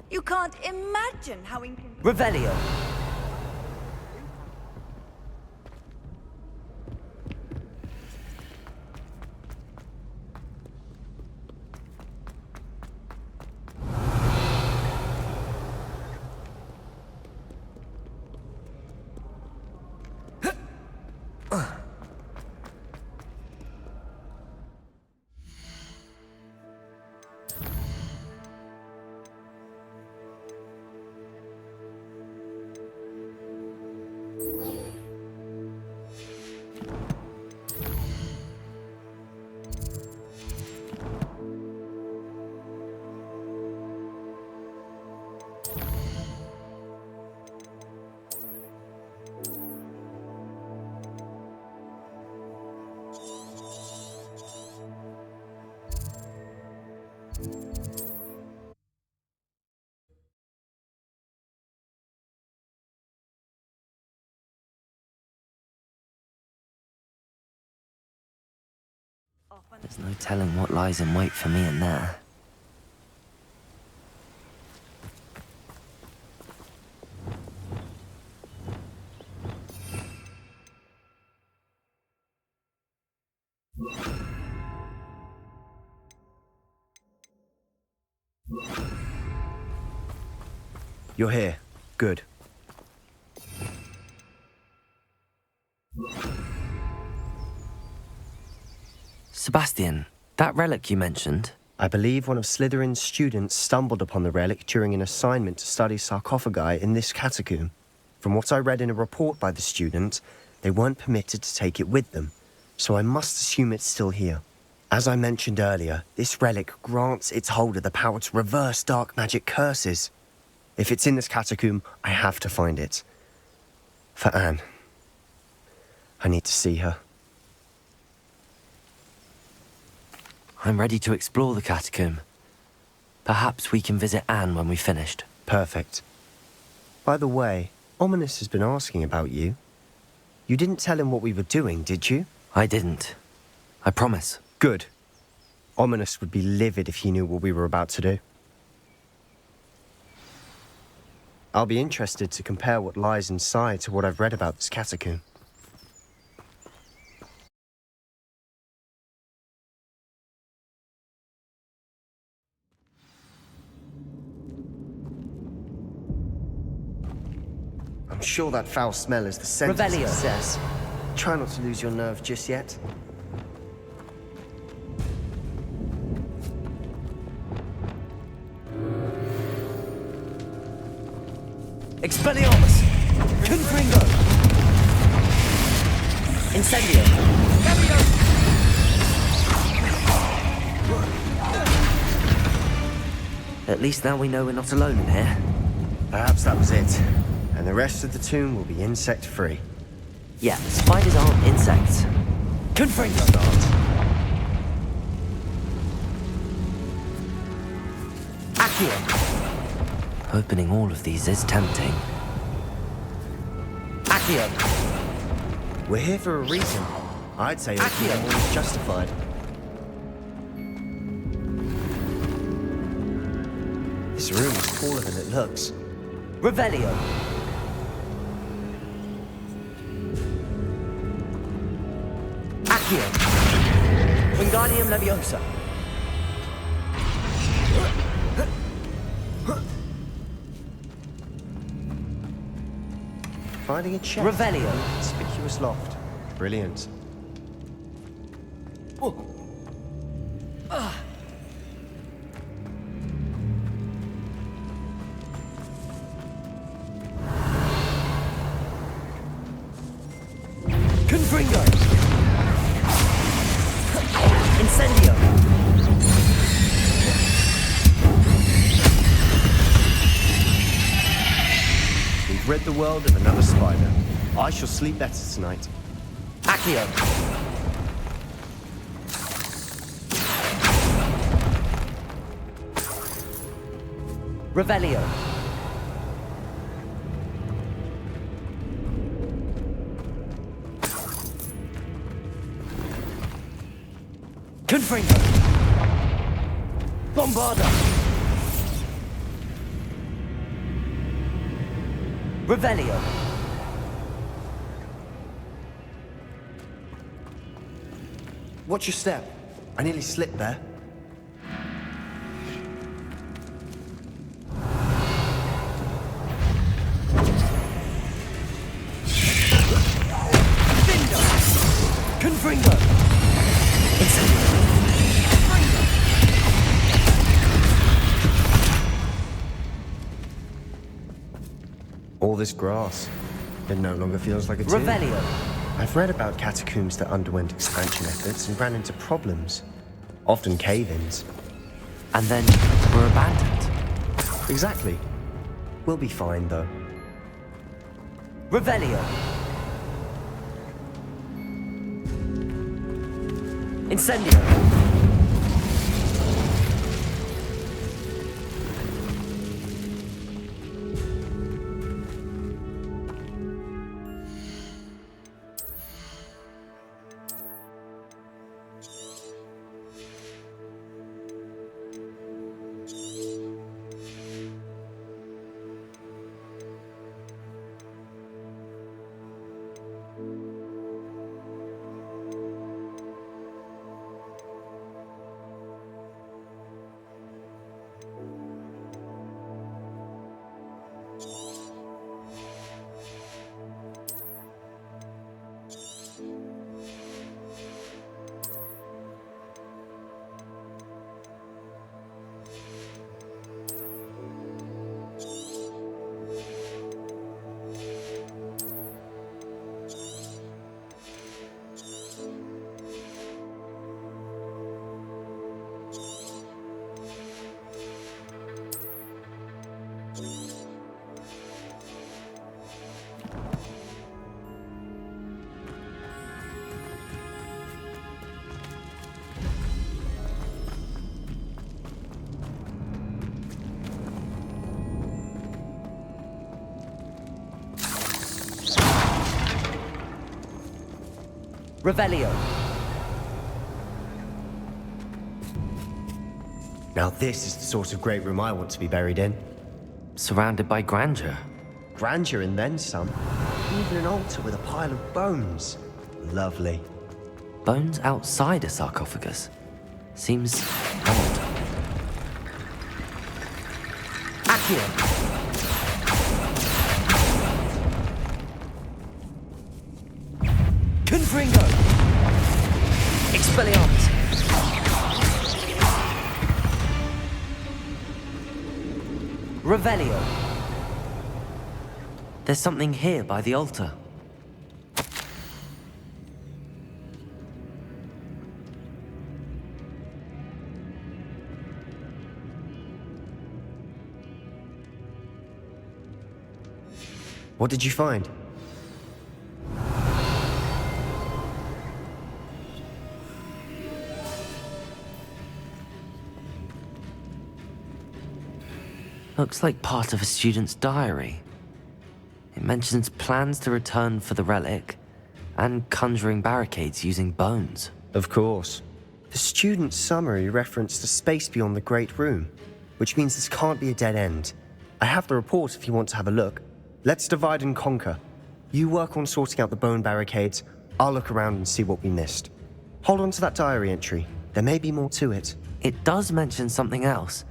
You can't imagine how inconvenient. Revelio! There's no telling what lies in wait for me in there. You're here. Good. Sebastian, that relic you mentioned? I believe one of Slytherin's students stumbled upon the relic during an assignment to study sarcophagi in this catacomb. From what I read in a report by the student, they weren't permitted to take it with them, so I must assume it's still here. As I mentioned earlier, this relic grants its holder the power to reverse dark magic curses. If it's in this catacomb, I have to find it. For Anne. I need to see her. I'm ready to explore the catacomb. Perhaps we can visit Anne when we've finished. Perfect. By the way, Ominous has been asking about you. You didn't tell him what we were doing, did you? I didn't. I promise. Good. Ominous would be livid if he knew what we were about to do. I'll be interested to compare what lies inside to what I've read about this catacomb. I'm sure that foul smell is the scent of Revelio. success. Try not to lose your nerve just yet. Expelliarmus! Confringo! Incendio! At least now we know we're not alone in here. Perhaps that was it. And the rest of the tomb will be insect-free. Yeah, spiders aren't insects. Confringo! Accio! Opening all of these is tempting. Accio! We're here for a reason. I'd say opening them all is justified. This room is smaller than it looks. Revelio! Accio! Wingardium Leviosa! Finding a chest. Revelio! Conspicuous loft. Brilliant. Confringo! Incendio! We've rid the world of another spider. I shall sleep better tonight. Accio! Revelio! Confringo! Bombarda! Revelio! Watch your step. I nearly slipped there. Confringo! All this grass. It no longer feels like a tomb. Revelio. I've read about catacombs that underwent expansion efforts and ran into problems. Often cave-ins. And then were abandoned. Exactly. We'll be fine, though. Revelio. Incendio. Revelio. Now this is the sort of great room I want to be buried in. Surrounded by grandeur. Grandeur and then some. Even an altar with a pile of bones. Lovely. Bones outside a sarcophagus. Seems odd. Accio. Confringo! Expelliarmus! Revelio! There's something here by the altar. What did you find? Looks like part of a student's diary. It mentions plans to return for the relic and conjuring barricades using bones. Of course. The student's summary referenced a space beyond the Great Room, which means this can't be a dead end. I have the report if you want to have a look. Let's divide and conquer. You work on sorting out the bone barricades. I'll look around and see what we missed. Hold on to that diary entry. There may be more to it. It does mention something else.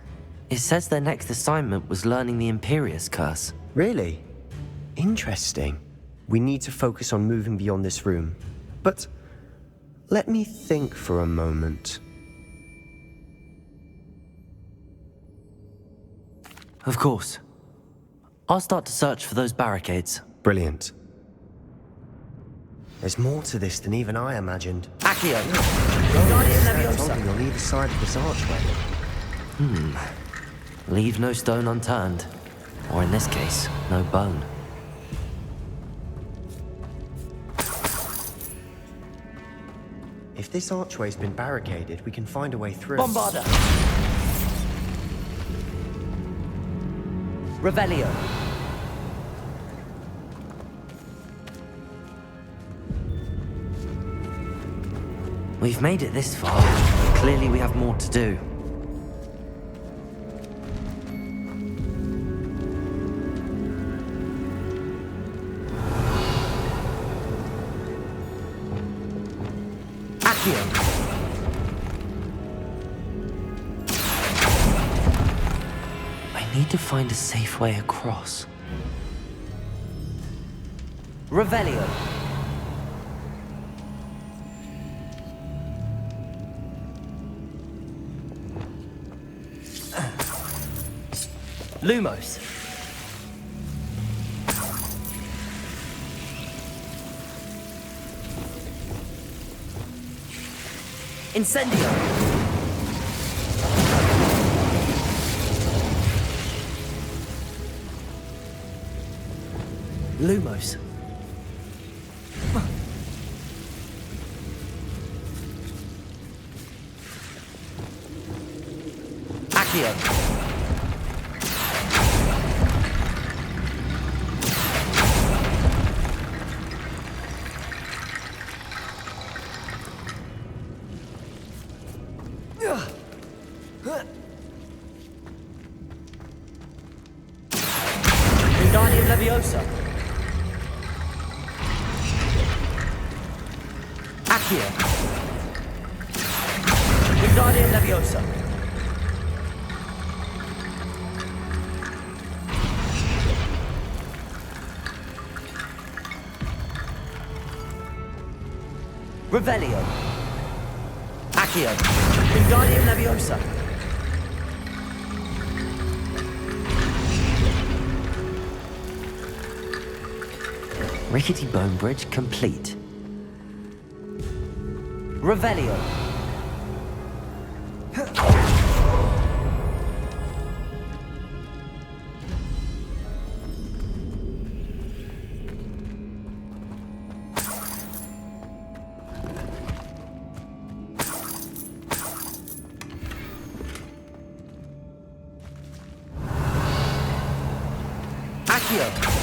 It says their next assignment was learning the Imperius Curse. Really? Interesting. We need to focus on moving beyond this room. But let me think for a moment. Of course. I'll start to search for those barricades. Brilliant. There's more to this than even I imagined. Accio! Something on either side of this archway. Leave no stone unturned. Or in this case, no bone. If this archway's been barricaded, we can find a way through. Bombarda! Revelio! We've made it this far. Clearly we have more to do. I need to find a safe way across. Revelio. Lumos. Incendio! Lumos. Accio. Wingardium Leviosa. Accio. Wingardium Leviosa. Revelio. Accio. Wingardium Leviosa. Rickety Bone Bridge complete. Revelio. Accio.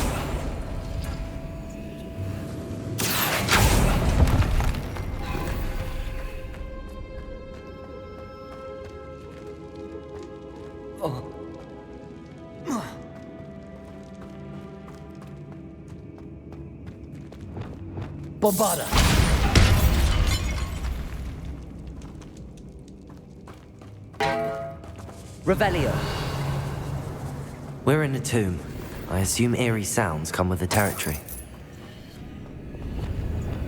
Bombarda. Revelio. We're in a tomb. I assume eerie sounds come with the territory.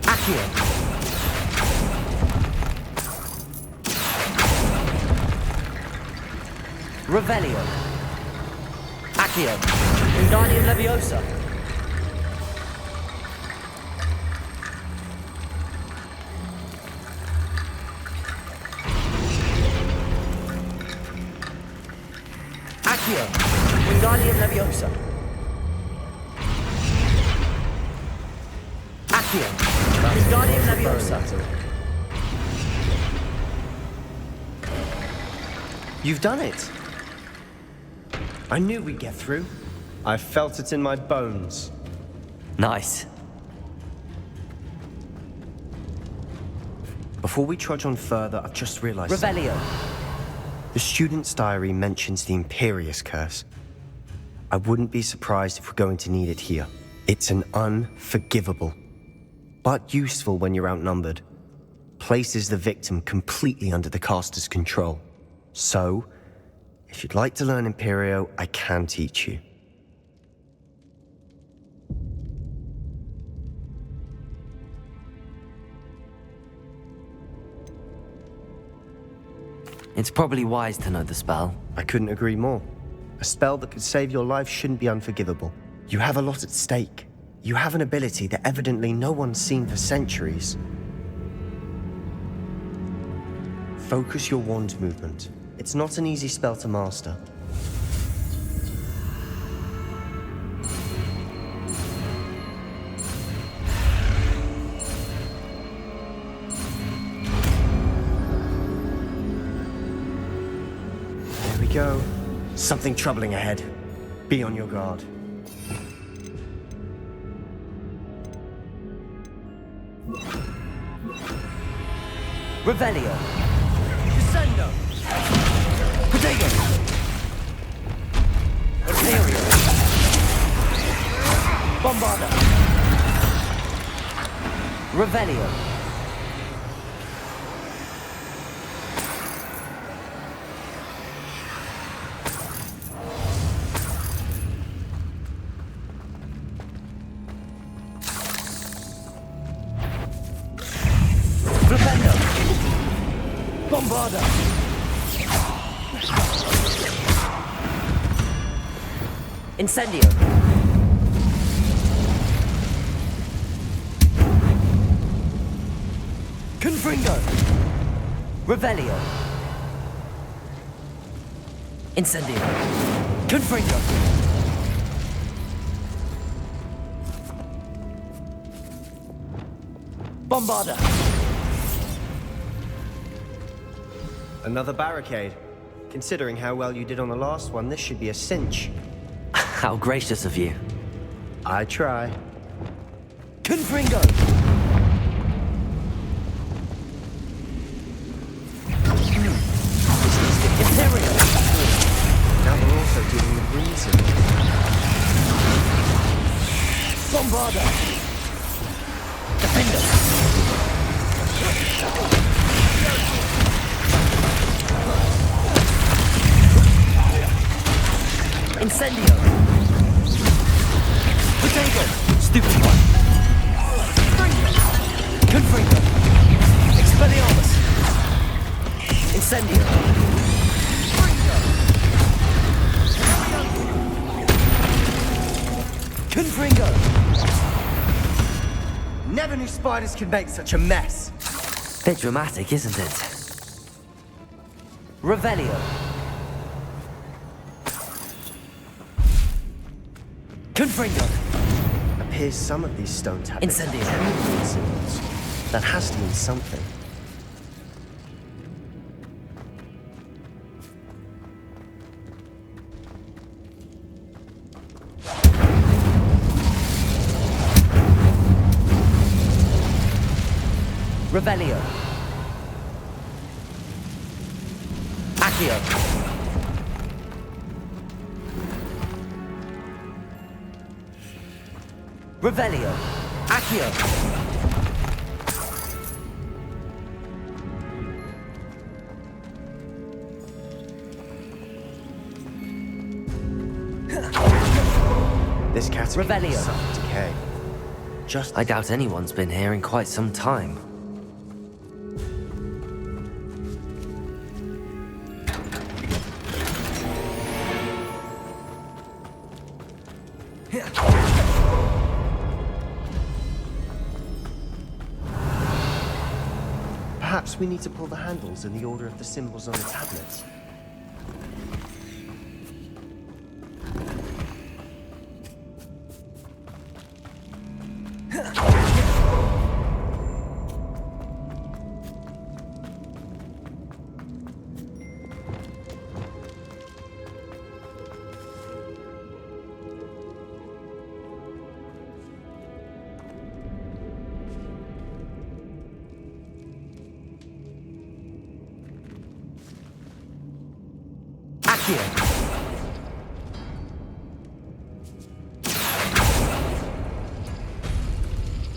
Accio. Revelio. Accio. Wingardium Leviosa. Accio. Wingardium Leviosa. Accio. Wingardium Leviosa. You've done it. I knew we'd get through. I felt it in my bones. Nice. Before we trudge on further, I've just realized... Revelio. The student's diary mentions the Imperious Curse. I wouldn't be surprised if we're going to need it here. It's an unforgivable, but useful when you're outnumbered. Places the victim completely under the caster's control. So, if you'd like to learn Imperio, I can teach you. It's probably wise to know the spell. I couldn't agree more. A spell that could save your life shouldn't be unforgivable. You have a lot at stake. You have an ability that evidently no one's seen for centuries. Focus your wand movement. It's not an easy spell to master. There we go. Something troubling ahead. Be on your guard. Revelio. Descendo. Protego. Imperio. Bombarda. Revelio. Bombarda! Incendio! Confringo! Revelio. Incendio. Confringo. Bombarda. Another barricade. Considering how well you did on the last one, this should be a cinch. How gracious of you. I try. Confringo. Imperio. Now we're also dealing with reason. Bombarda. Defender. Incendio. Potato. Stupid one. Confringo. Expelliarmus. Incendio. Confringo. Never knew spiders could make such a mess. Bit dramatic, isn't it? Revelio. Confringo. Appears some of these stone tablets Incendio. have chemical symbols. That has to mean something. Revelio. Accio. Revelio. Accio. This category Revelio. is suffered decay. Just I doubt anyone's been here in quite some time. Perhaps we need to pull the handles in the order of the symbols on the tablets. Accio.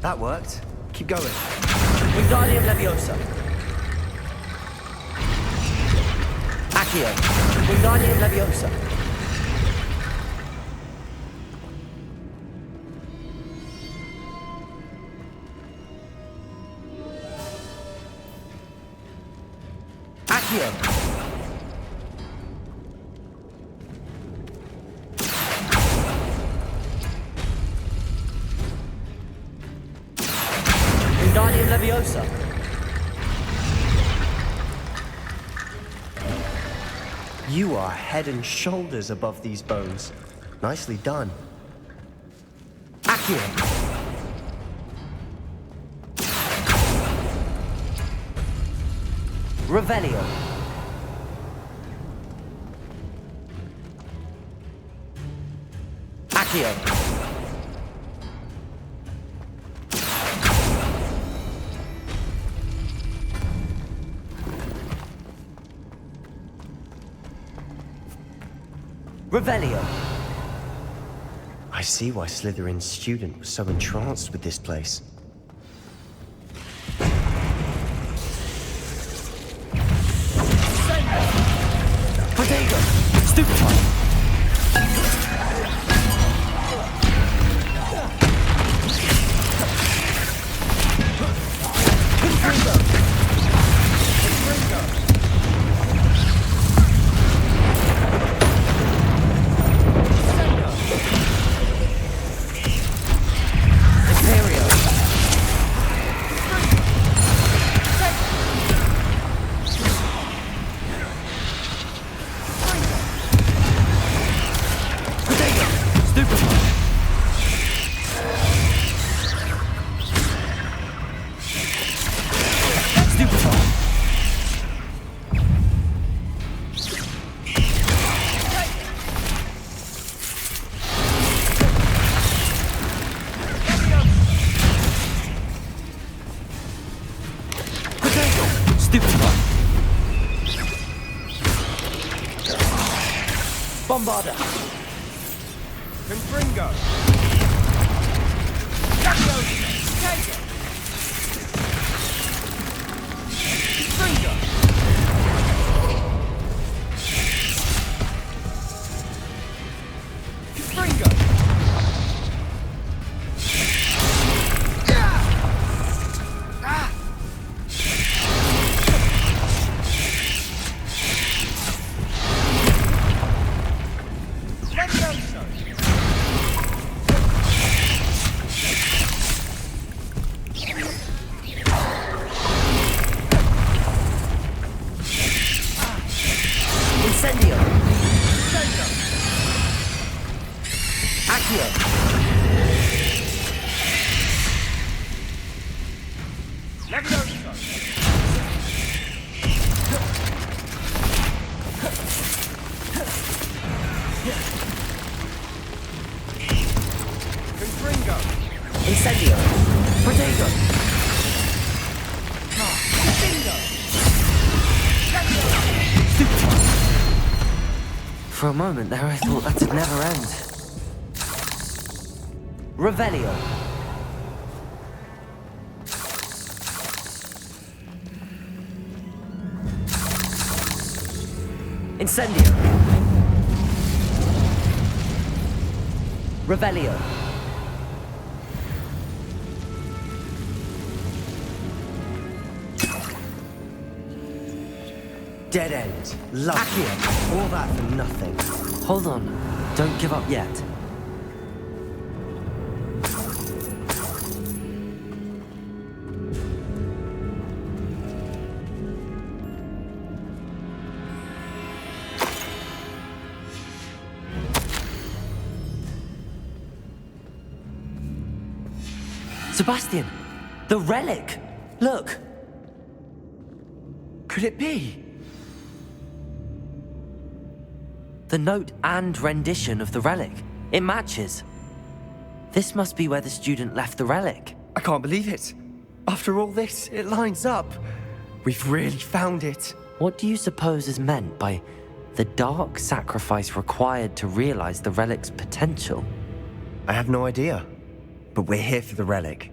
That worked. Keep going. Wingardium Leviosa. Accio. Wingardium Leviosa. Accio. Wingardium Leviosa. You are head and shoulders above these bones. Nicely done. Accio. Revelio. Accio. Revelio. I see why Slytherin's student was so entranced with this place. Potato. Stupefy. Bombarder! Confringo! Take it! Confringo! Confringo! Incendio! Accio! Levioso! Confringo! Incendio! Protego! For a moment there, I thought that'd never end. Revelio. Incendio. Revelio. Dead end. Lucky. All that for nothing. Hold on. Don't give up yet. Sebastian! The relic! Look! Could it be? The note and rendition of the relic. It matches. This must be where the student left the relic. I can't believe it. After all this, it lines up. We've really found it. What do you suppose is meant by the dark sacrifice required to realize the relic's potential? I have no idea. But we're here for the relic.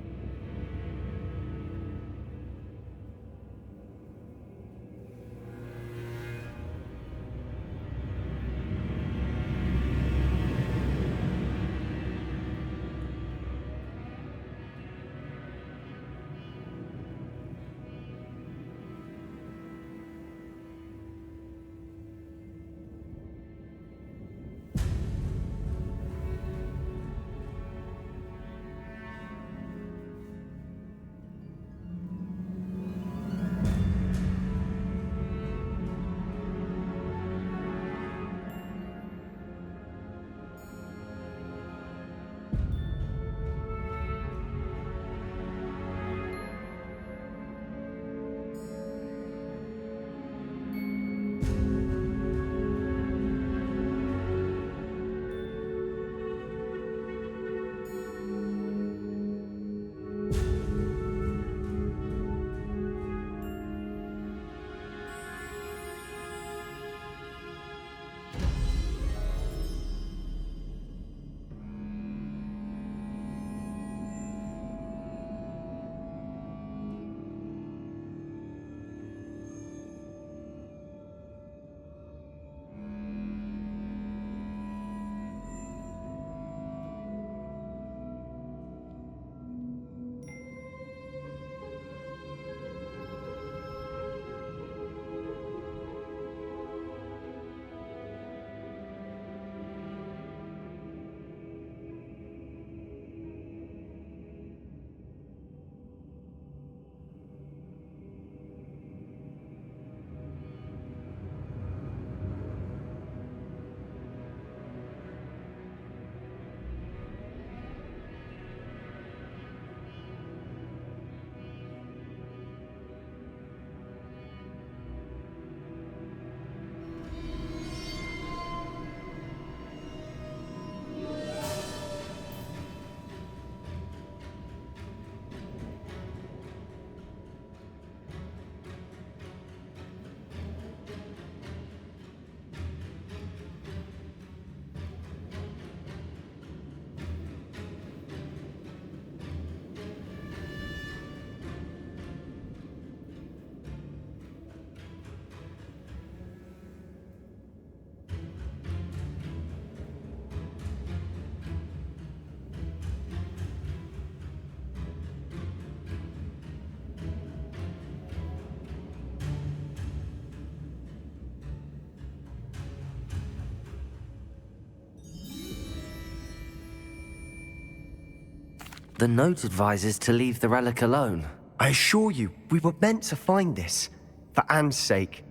The note advises to leave the relic alone. I assure you, we were meant to find this. For Anne's sake.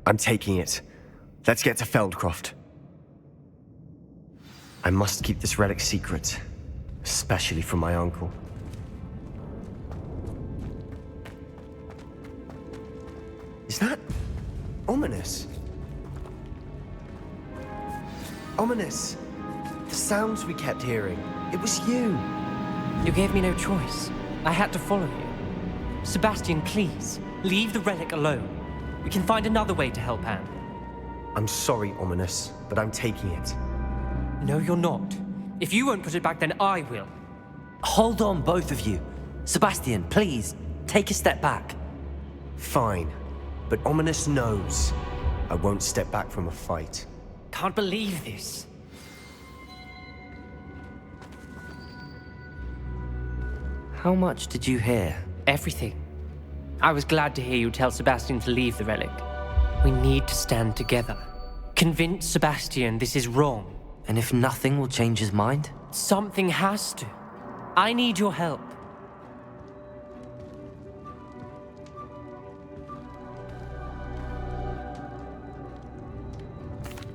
I'm taking it. Let's get to Feldcroft. I must keep this relic secret, especially from my uncle. Is that ominous? Ominous. The sounds we kept hearing. It was you. You gave me no choice. I had to follow you. Sebastian, please, leave the relic alone. We can find another way to help Anne. I'm sorry, Ominous, but I'm taking it. No, you're not. If you won't put it back, then I will. Hold on, both of you. Sebastian, please, take a step back. Fine, but Ominous knows I won't step back from a fight. Can't believe this. How much did you hear? Everything. I was glad to hear you tell Sebastian to leave the relic. We need to stand together. Convince Sebastian this is wrong. And if nothing will change his mind? Something has to. I need your help.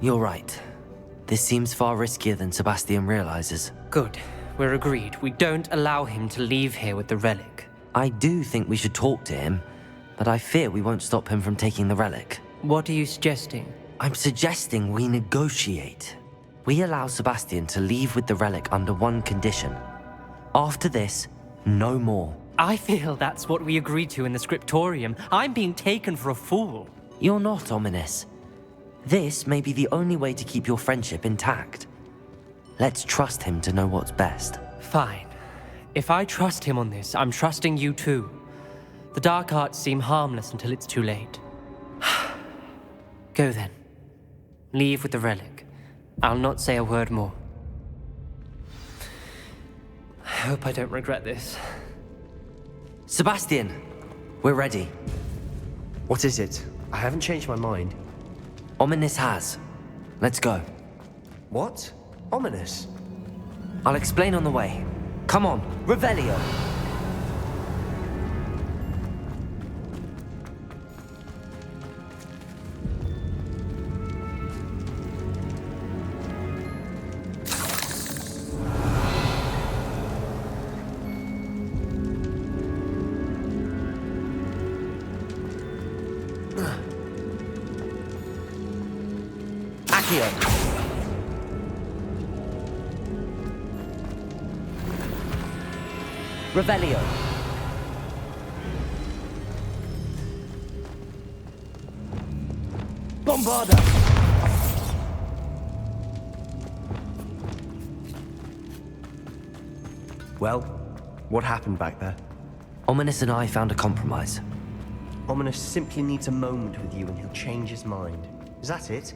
You're right. This seems far riskier than Sebastian realizes. Good. We're agreed. We don't allow him to leave here with the relic. I do think we should talk to him, but I fear we won't stop him from taking the relic. What are you suggesting? I'm suggesting we negotiate. We allow Sebastian to leave with the relic under one condition. After this, no more. I feel that's what we agreed to in the scriptorium. I'm being taken for a fool. You're not, Ominous. This may be the only way to keep your friendship intact. Let's trust him to know what's best. Fine. If I trust him on this, I'm trusting you too. The dark arts seem harmless until it's too late. Go then. Leave with the relic. I'll not say a word more. I hope I don't regret this. Sebastian, we're ready. What is it? I haven't changed my mind. Ominous has. Let's go. What? Ominous? I'll explain on the way. Come on, Revelio. Accio. Revelio. Bombarda. Well, what happened back there? Ominous and I found a compromise. Ominous simply needs a moment with you and he'll change his mind. Is that it?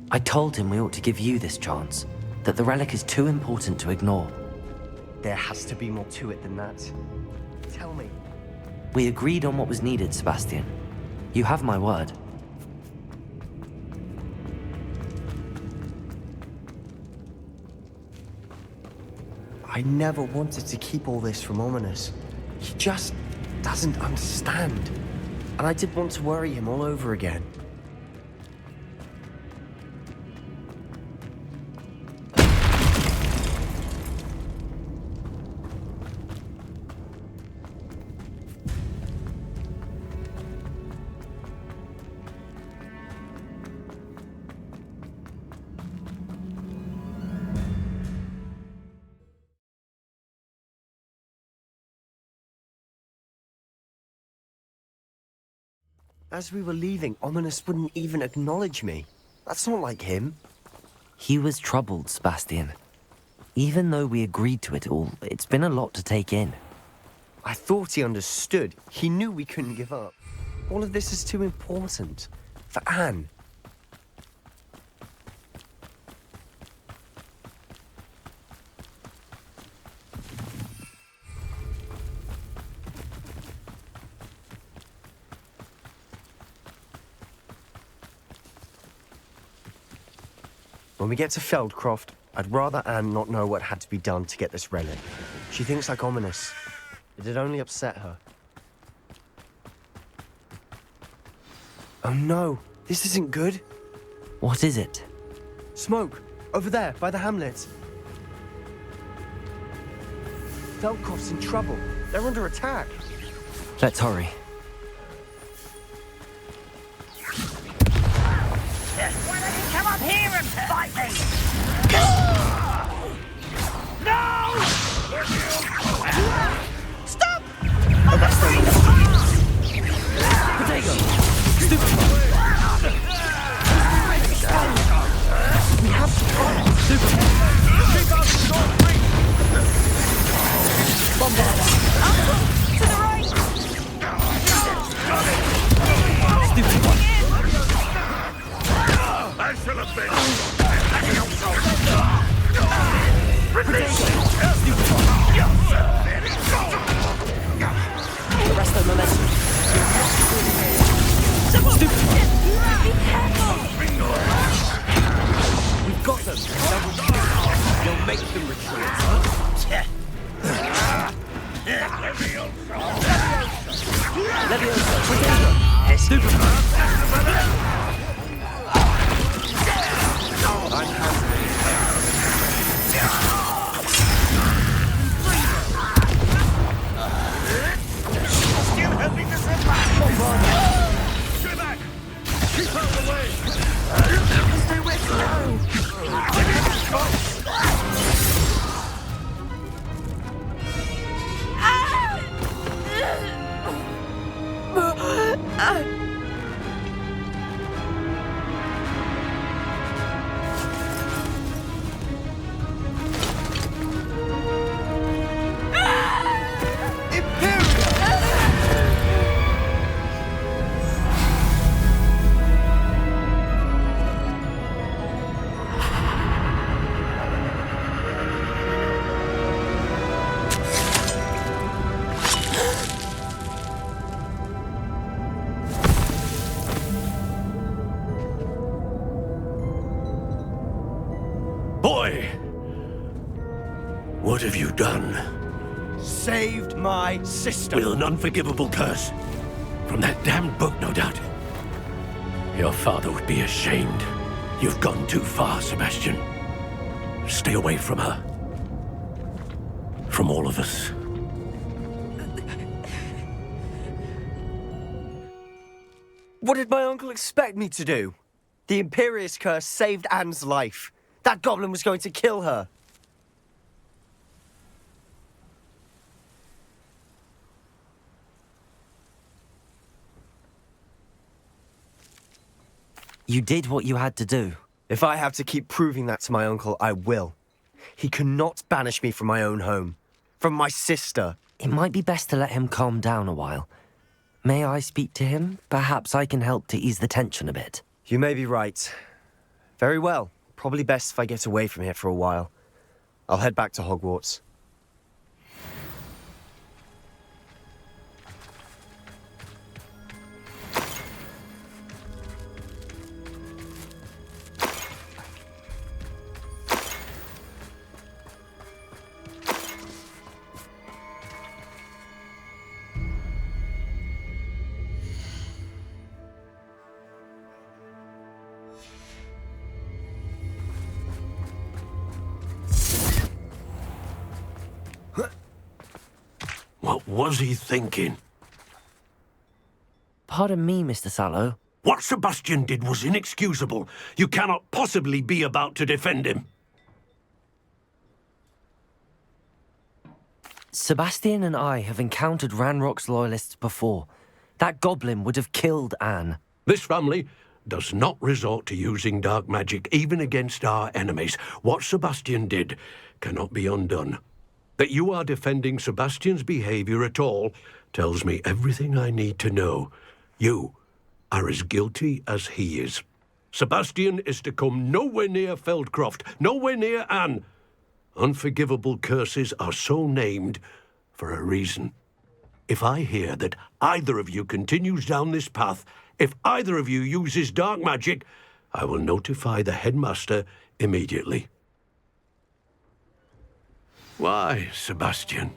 I told him we ought to give you this chance, that the relic is too important to ignore. There has to be more to it than that. Tell me. We agreed on what was needed, Sebastian. You have my word. I never wanted to keep all this from Ominous. He just doesn't understand. And I didn't want to worry him all over again. As we were leaving, Ominous wouldn't even acknowledge me. That's not like him. He was troubled, Sebastian. Even though we agreed to it all, it's been a lot to take in. I thought he understood. He knew we couldn't give up. All of this is too important. For Anne. When we get to Feldcroft, I'd rather Anne not know what had to be done to get this relic. She thinks like ominous. It'd only upset her. Oh no, this isn't good. What is it? Smoke, over there, by the hamlet. Velkoff's in trouble. They're under attack. Let's hurry. Why don't you come up here and fight me? No! Stop! Arrest them. Potato! Stupid! We have to fight! Stupid! Keep out the door, free! Bombard! To the right! Stupid one! I should have been. Arrest their momentum. Stupid one! Be careful! We've got them! You'll make them retreat. Leviosa! Potato! Stupid one! I'm handling it. Still helping to survive. Stay back. Keep out of the way. Stay with Boy, what have you done? Saved my sister. With an unforgivable curse. From that damned book, no doubt. Your father would be ashamed. You've gone too far, Sebastian. Stay away from her. From all of us. What did my uncle expect me to do? The Imperious curse saved Anne's life. That goblin was going to kill her. You did what you had to do. If I have to keep proving that to my uncle, I will. He cannot banish me from my own home. From my sister. It might be best to let him calm down a while. May I speak to him? Perhaps I can help to ease the tension a bit. You may be right. Very well. Probably best if I get away from here for a while. I'll head back to Hogwarts. What was he thinking? Pardon me, Mr. Sallow. What Sebastian did was inexcusable. You cannot possibly be about to defend him. Sebastian and I have encountered Ranrock's loyalists before. That goblin would have killed Anne. This family does not resort to using dark magic, even against our enemies. What Sebastian did cannot be undone. That you are defending Sebastian's behavior at all tells me everything I need to know. You are as guilty as he is. Sebastian is to come nowhere near Feldcroft, nowhere near Anne. Unforgivable curses are so named for a reason. If I hear that either of you continues down this path, if either of you uses dark magic, I will notify the headmaster immediately. Why, Sebastian?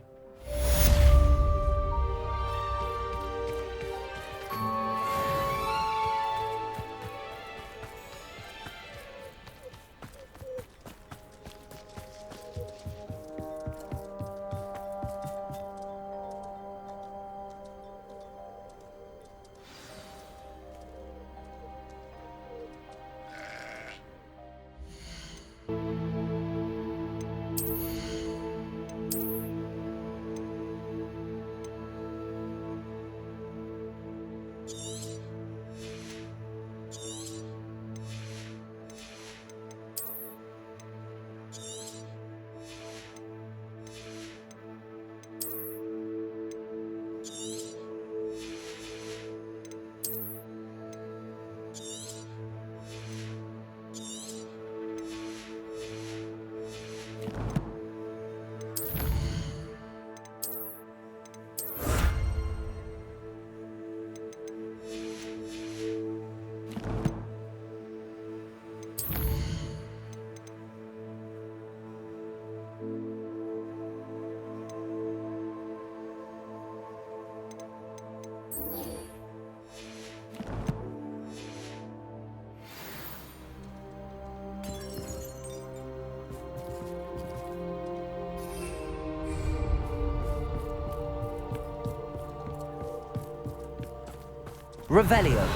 Revelio.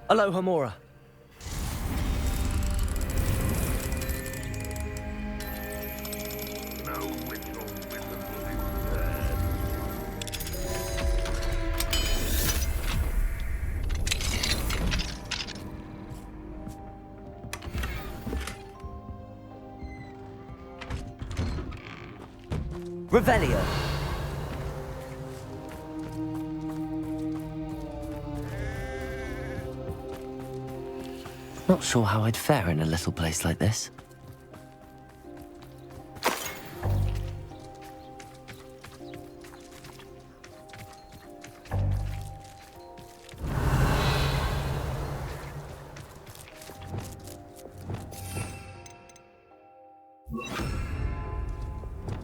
Aloha Mora. Revelio. Not sure how I'd fare in a little place like this.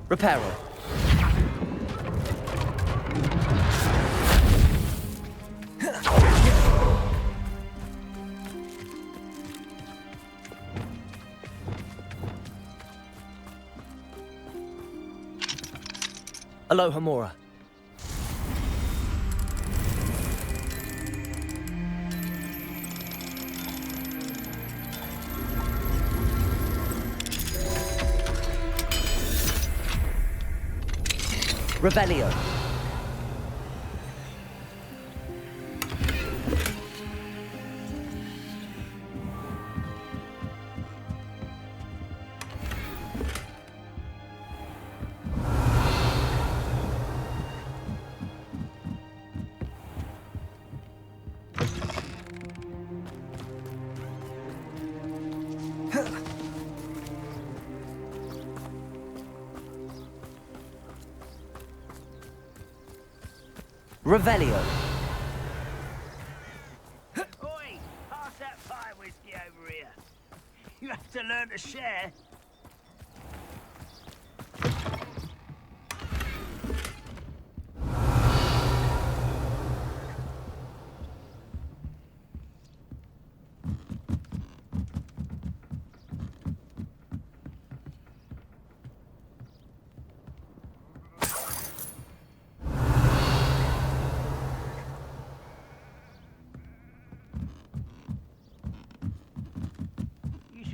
Reparo. Aloha Mora. Revelio. Revelio. Oi! Pass that pie whiskey over here. You have to learn to share.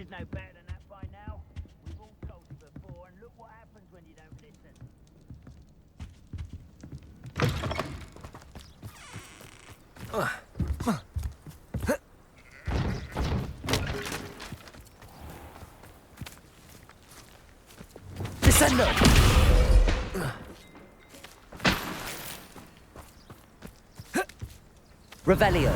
Know better than that by now. We've all told you before, and look what happens when you don't listen. Descendo! Revelio.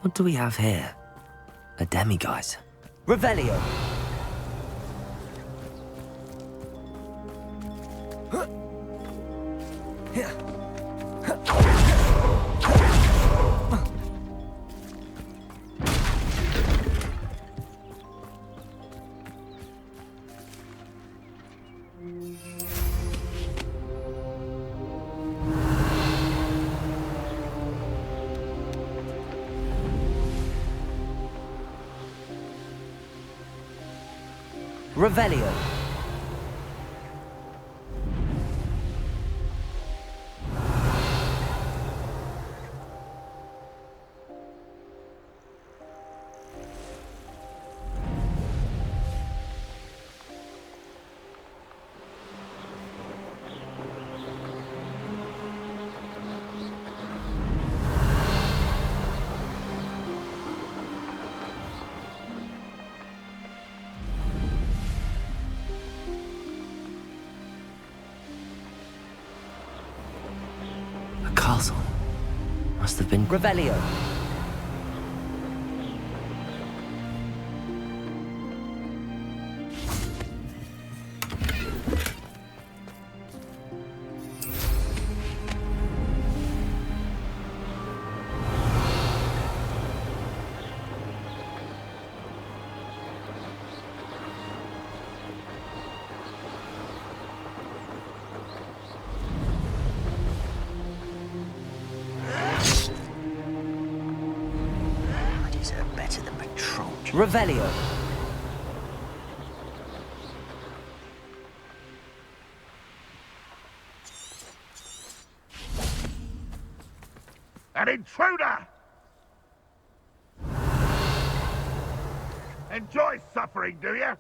What do we have here? A demiguise. Revelio! Revelio. Castle. Must have been Revelio. Revelio. An intruder! Enjoy suffering, do you?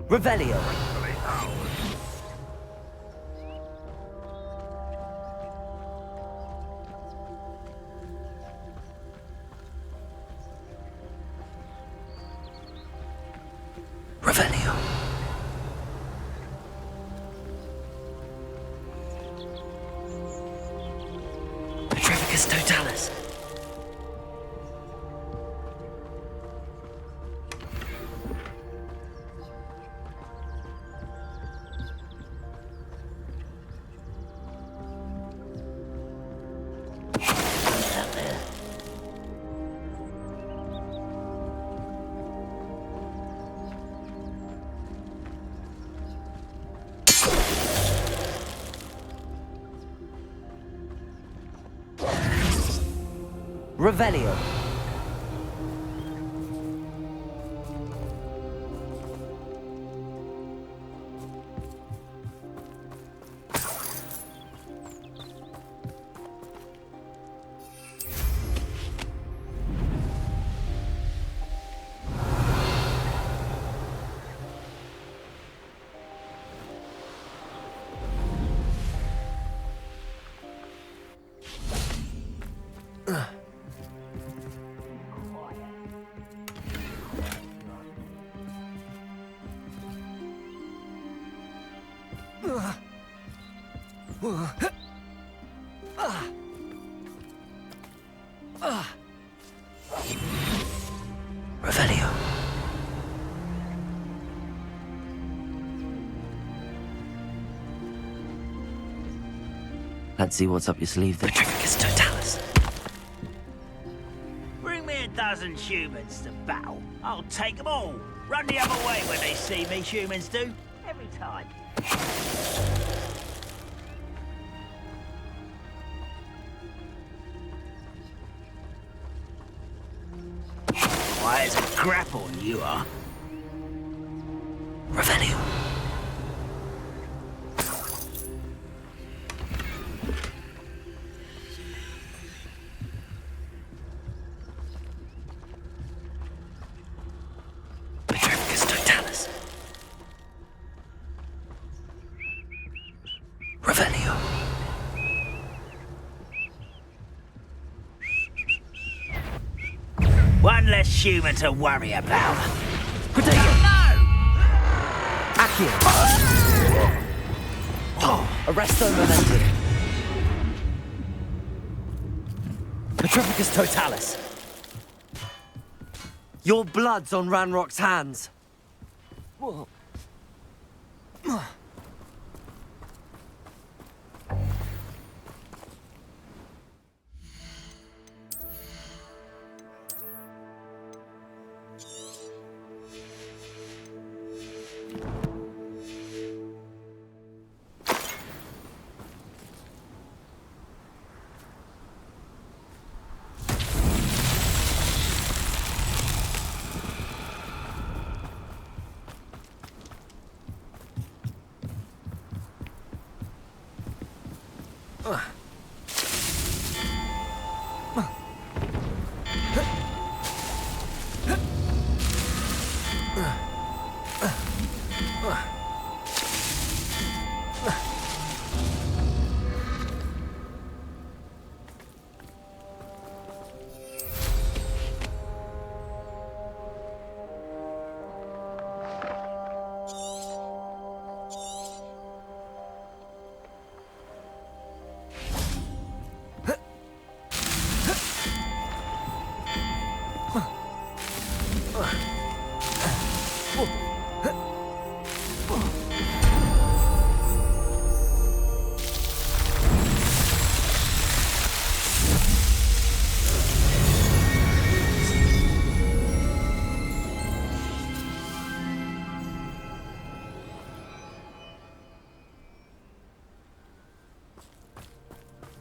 Revelio. Revelio. Petrificus totalis. Revelio. Revelio. Let's see what's up your sleeve there. Petrificus totalis. Bring me a dozen humans to battle, I'll take them all. Run the other way when they see me, humans do. Every time. Why, it's a grapple you are. Revelio. Petrificus totalis. Revelio. One less human to worry about. Protego. No! Accio. Arresto momentum. Petrificus totalis. Your blood's on Ranrock's hands. Whoa.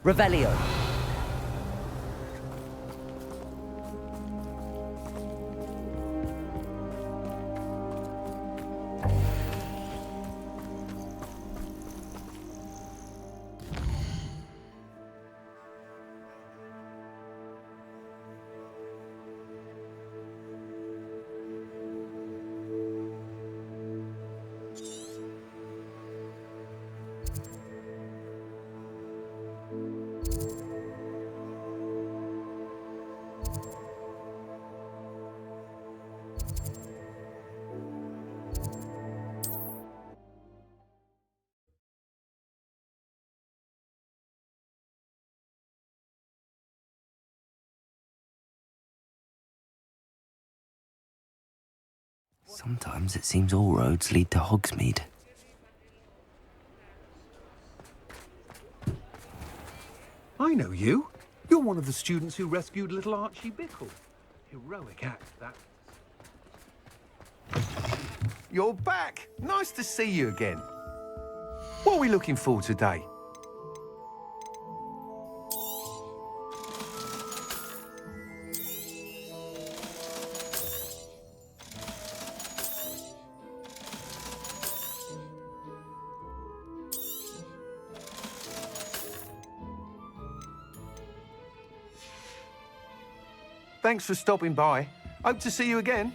Revelio. Sometimes it seems all roads lead to Hogsmeade. I know you. You're one of the students who rescued little Archie Bickle. Heroic act, that. You're back. Nice to see you again. What are we looking for today? Thanks for stopping by. Hope to see you again.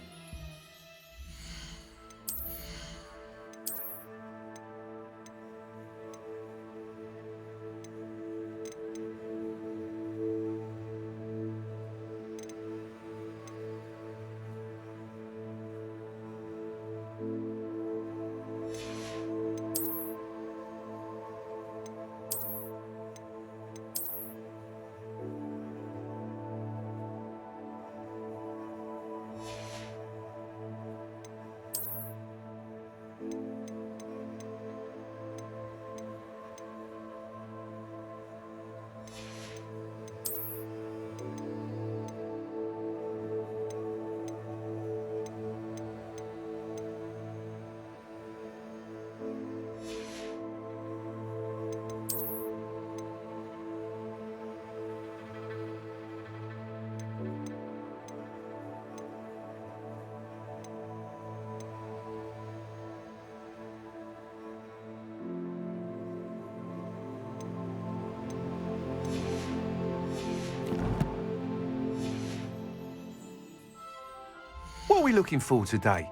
we looking for today?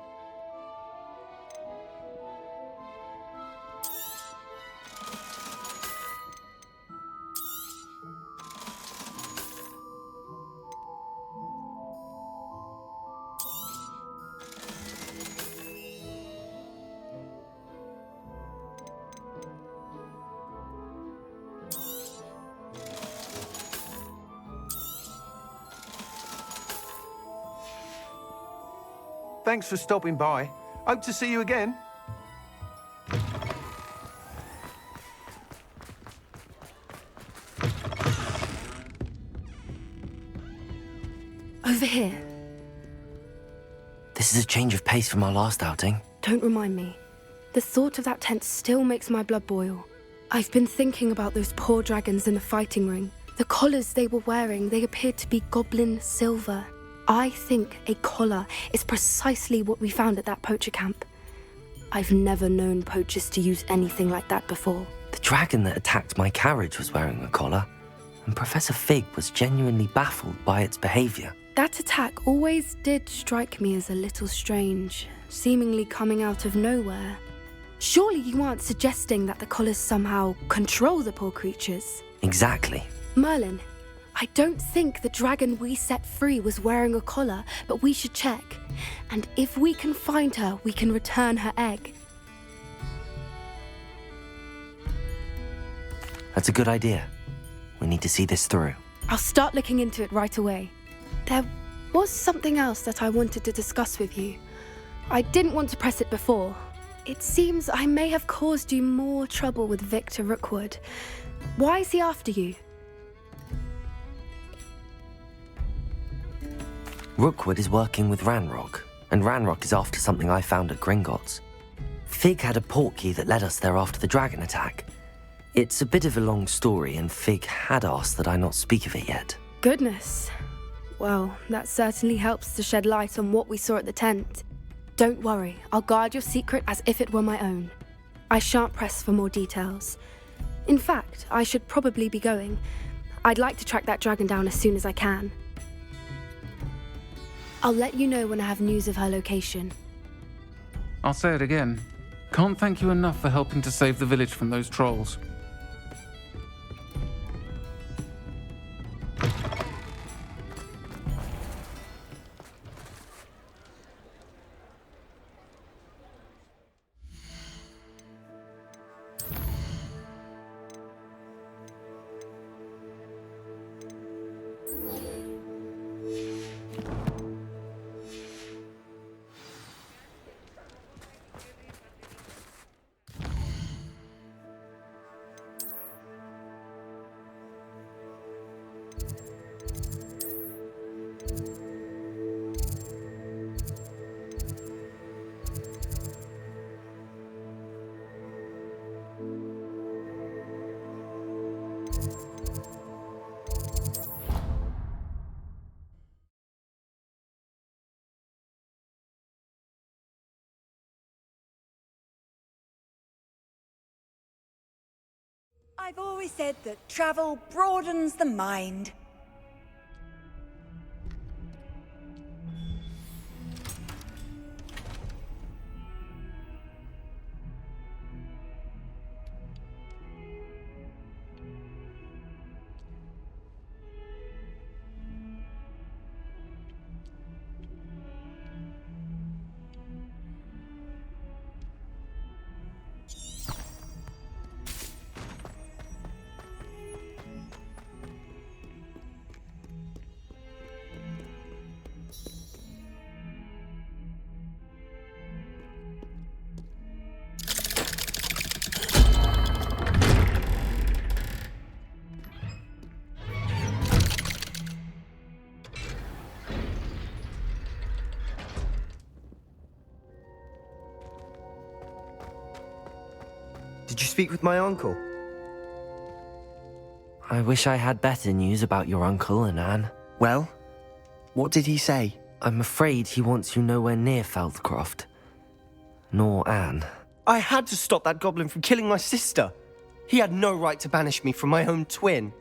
Thanks for stopping by. Hope to see you again. Over here. This is a change of pace from our last outing. Don't remind me. The thought of that tent still makes my blood boil. I've been thinking about those poor dragons in the fighting ring. The collars they were wearing, they appeared to be goblin silver. I think a collar is precisely what we found at that poacher camp. I've never known poachers to use anything like that before. The dragon that attacked my carriage was wearing a collar, and Professor Fig was genuinely baffled by its behavior. That attack always did strike me as a little strange, seemingly coming out of nowhere. Surely you aren't suggesting that the collars somehow control the poor creatures? Exactly. Merlin, I don't think the dragon we set free was wearing a collar, but we should check. And if we can find her, we can return her egg. That's a good idea. We need to see this through. I'll start looking into it right away. There was something else that I wanted to discuss with you. I didn't want to press it before. It seems I may have caused you more trouble with Victor Rookwood. Why is he after you? Rookwood is working with Ranrock, and Ranrock is after something I found at Gringotts. Fig had a portkey that led us there after the dragon attack. It's a bit of a long story, and Fig had asked that I not speak of it yet. Goodness. Well, that certainly helps to shed light on what we saw at the tent. Don't worry, I'll guard your secret as if it were my own. I shan't press for more details. In fact, I should probably be going. I'd like to track that dragon down as soon as I can. I'll let you know when I have news of her location. I'll say it again. Can't thank you enough for helping to save the village from those trolls. I've always said that travel broadens the mind. Did you speak with my uncle? I wish I had better news about your uncle and Anne. Well, what did he say? I'm afraid he wants you nowhere near Feldcroft. Nor Anne. I had to stop that goblin from killing my sister. He had no right to banish me from my own twin.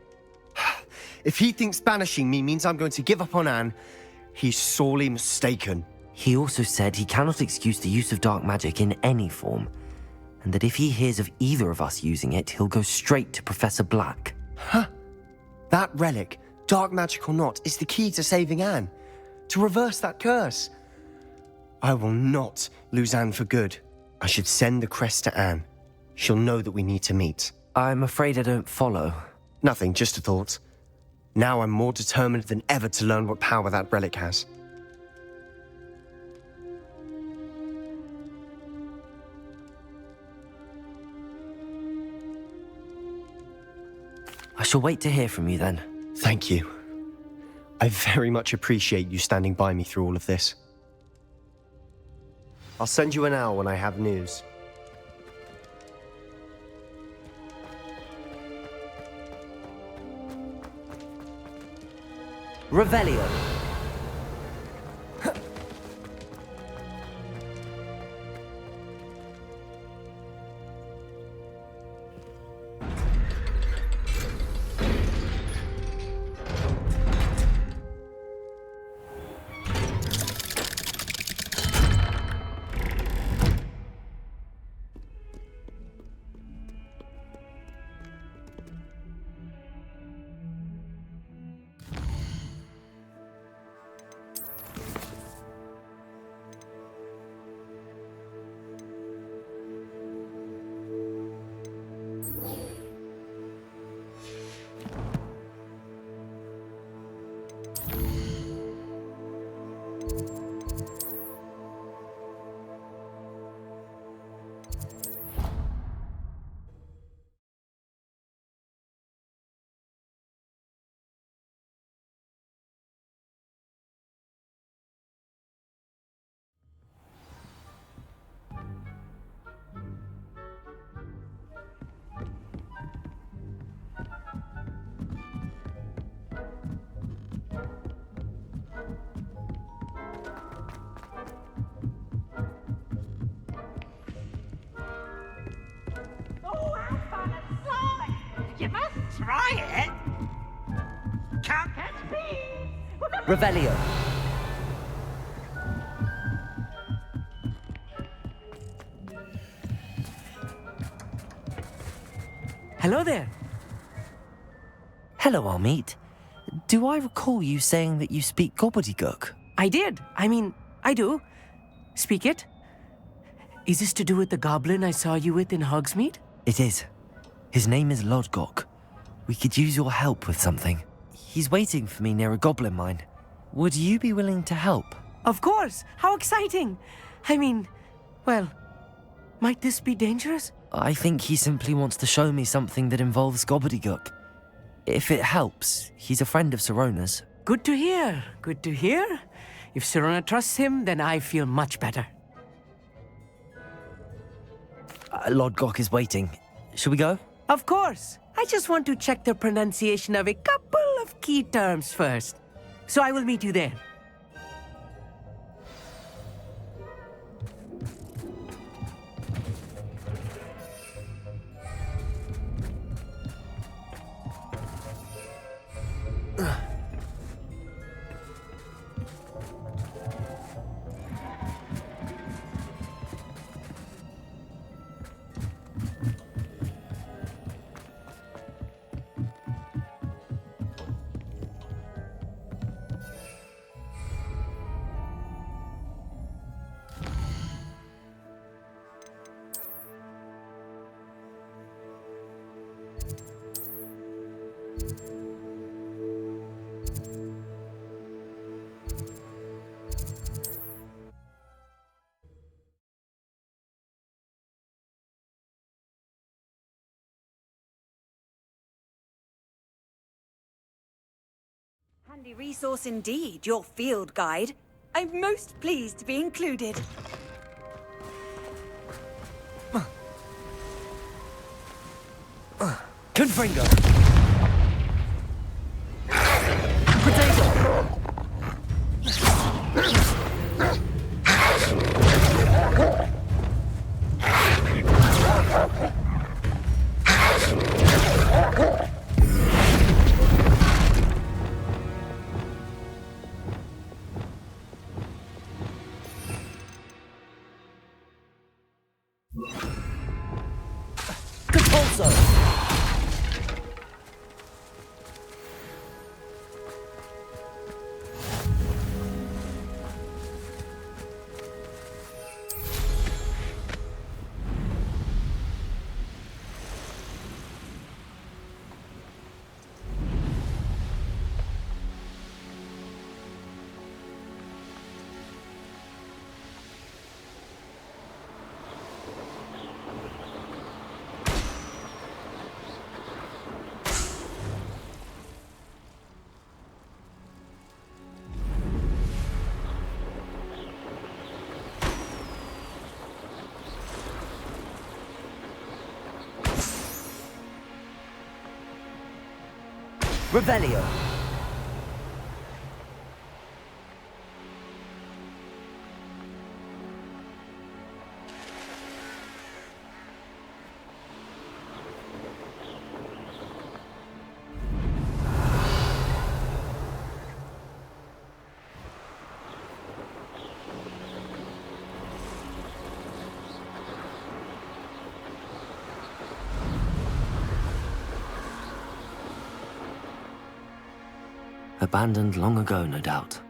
If he thinks banishing me means I'm going to give up on Anne, he's sorely mistaken. He also said he cannot excuse the use of dark magic in any form, and that if he hears of either of us using it, he'll go straight to Professor Black. Huh? That relic, dark magic or not, is the key to saving Anne. To reverse that curse. I will not lose Anne for good. I should send the crest to Anne. She'll know that we need to meet. I'm afraid I don't follow. Nothing, just a thought. Now I'm more determined than ever to learn what power that relic has. I shall wait to hear from you then. Thank you. I very much appreciate you standing by me through all of this. I'll send you an hour when I have news. Revelio. You must try it. Can't catch me. Revelio. Hello there. Hello, Hogsmeade. Do I recall you saying that you speak gobbledygook? I did. I do. Speak it. Is this to do with the goblin I saw you with in Hogsmeade? It is. His name is Lodgok. We could use your help with something. He's waiting for me near a goblin mine. Would you be willing to help? Of course. How exciting. Well, might this be dangerous? I think he simply wants to show me something that involves gobbledygook. If it helps, he's a friend of Sirona's. Good to hear. Good to hear. If Sirona trusts him, then I feel much better. Lodgok is waiting. Shall we go? Of course. I just want to check the pronunciation of a couple of key terms first. So I will meet you there. Handy resource indeed, your field guide. I'm most pleased to be included. Confringo! also. Revelio. Abandoned long ago, no doubt.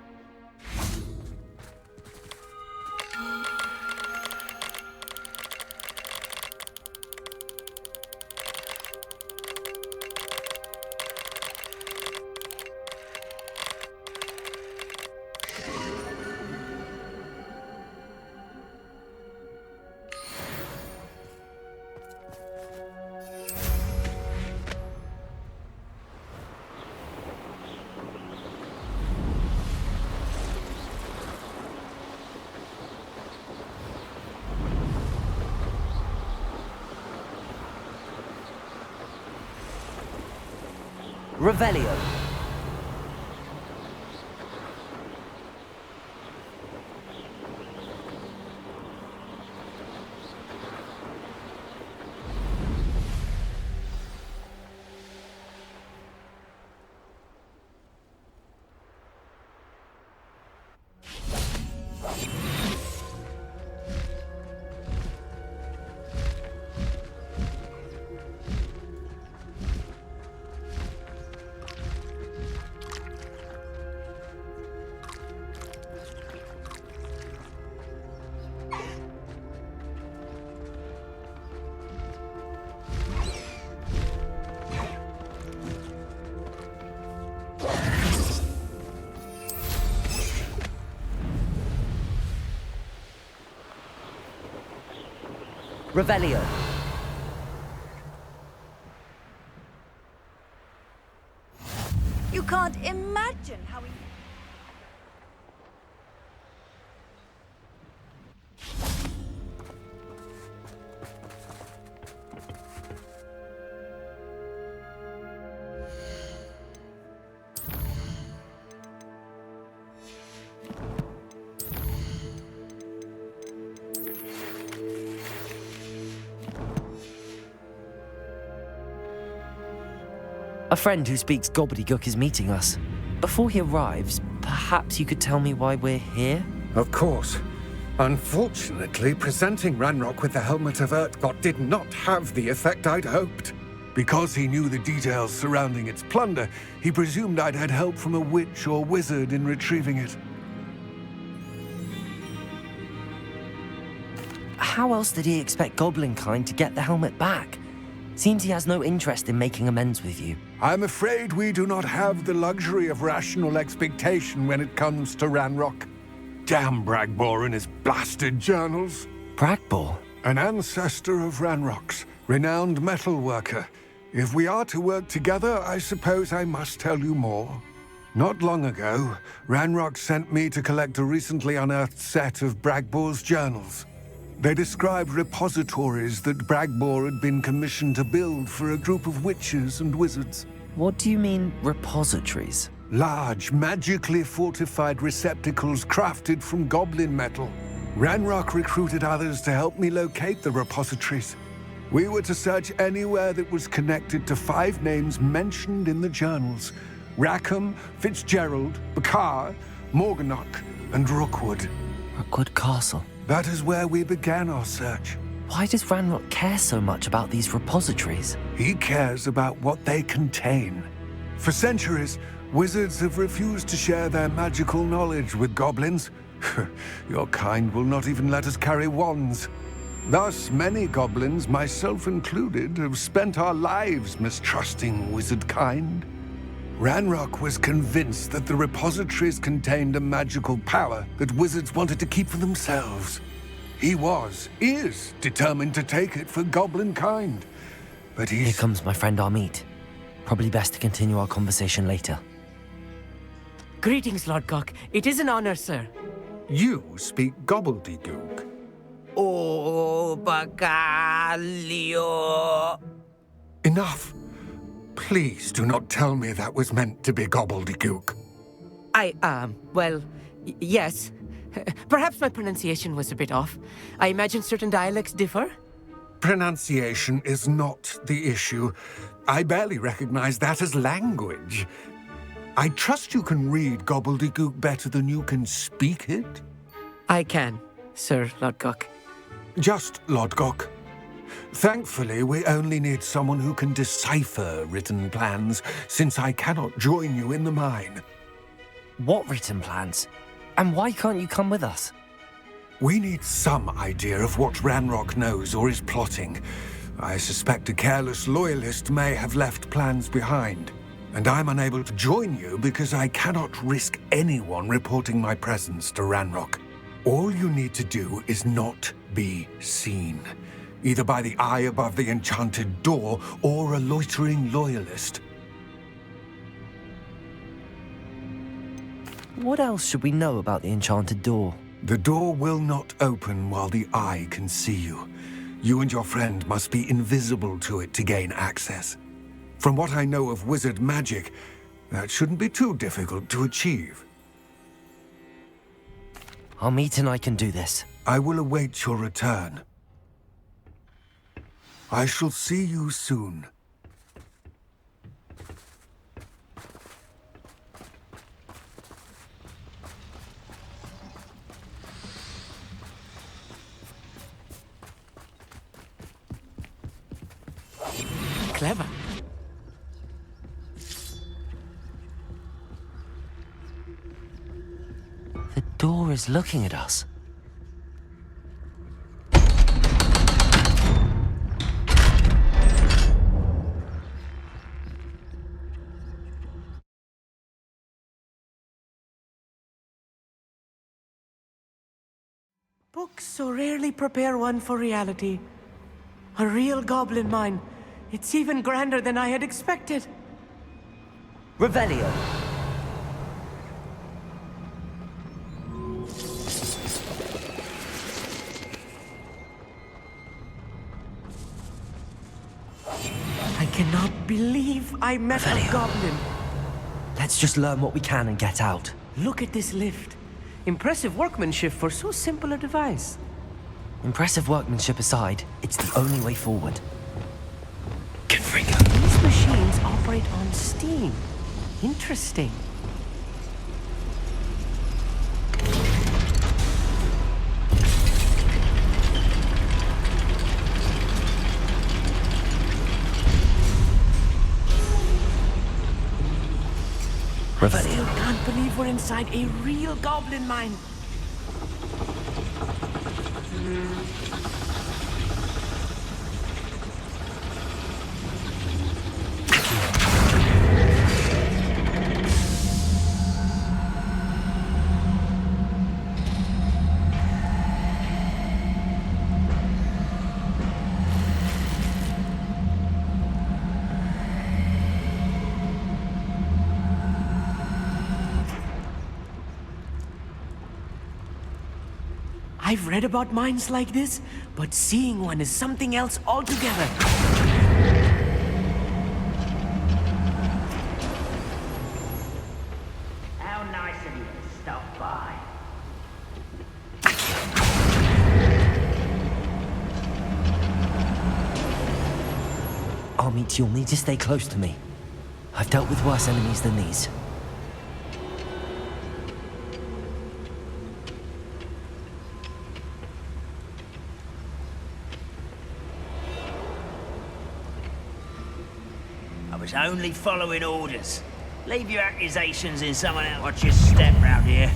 Revelio. Revelio. You can't imagine how he... A friend who speaks gobbledygook is meeting us. Before he arrives, perhaps you could tell me why we're here? Of course. Unfortunately, presenting Ranrock with the Helmet of Urtkot did not have the effect I'd hoped. Because he knew the details surrounding its plunder, he presumed I'd had help from a witch or wizard in retrieving it. How else did he expect Goblinkind to get the helmet back? Seems he has no interest in making amends with you. I'm afraid we do not have the luxury of rational expectation when it comes to Ranrock. Damn Bragbor and his blasted journals. Bragbor? An ancestor of Ranrock's, renowned metal worker. If we are to work together, I suppose I must tell you more. Not long ago, Ranrock sent me to collect a recently unearthed set of Bragbor's journals. They described repositories that Bragbor had been commissioned to build for a group of witches and wizards. What do you mean, repositories? Large, magically fortified receptacles crafted from goblin metal. Ranrock recruited others to help me locate the repositories. We were to search anywhere that was connected to 5 names mentioned in the journals: Rackham, Fitzgerald, Bakar, Morganach, and Rookwood. Rookwood Castle. That is where we began our search. Why does Ranrock care so much about these repositories? He cares about what they contain. For centuries, wizards have refused to share their magical knowledge with goblins. Your kind will not even let us carry wands. Thus, many goblins, myself included, have spent our lives mistrusting wizard kind. Ranrock was convinced that the repositories contained a magical power that wizards wanted to keep for themselves. He is determined to take it for goblin kind. But Here comes my friend Hogsmeade. Probably best to continue our conversation later. Greetings, Lord Cock. It is an honor, sir. You speak gobbledygook. Oh, Bacalio. Enough. Please do not tell me that was meant to be gobbledygook. Yes. Perhaps my pronunciation was a bit off. I imagine certain dialects differ? Pronunciation is not the issue. I barely recognize that as language. I trust you can read gobbledygook better than you can speak it? I can, Sir Lodgok. Just Lodgok. Thankfully, we only need someone who can decipher written plans, since I cannot join you in the mine. What written plans? And why can't you come with us? We need some idea of what Ranrock knows or is plotting. I suspect a careless loyalist may have left plans behind. And I'm unable to join you because I cannot risk anyone reporting my presence to Ranrock. All you need to do is not be seen, either by the eye above the enchanted door or a loitering loyalist. What else should we know about the enchanted door? The door will not open while the eye can see you. You and your friend must be invisible to it to gain access. From what I know of wizard magic, that shouldn't be too difficult to achieve. Hogsmeade and I can do this. I will await your return. I shall see you soon. Clever. The door is looking at us. Books so rarely prepare one for reality. A real goblin mine. It's even grander than I had expected. Revelio. I cannot believe I met a goblin. Let's just learn what we can and get out. Look at this lift. Impressive workmanship for so simple a device. Impressive workmanship aside, it's the only way forward. These machines operate on steam. Interesting. Revelio. I still can't believe we're inside a real goblin mine. I've read about mines like this, but seeing one is something else altogether. How nice of you to stop by. Hogsmeade, you'll need to stay close to me. I've dealt with worse enemies than these. I was only following orders. Leave your accusations in someone else. Watch your step round here.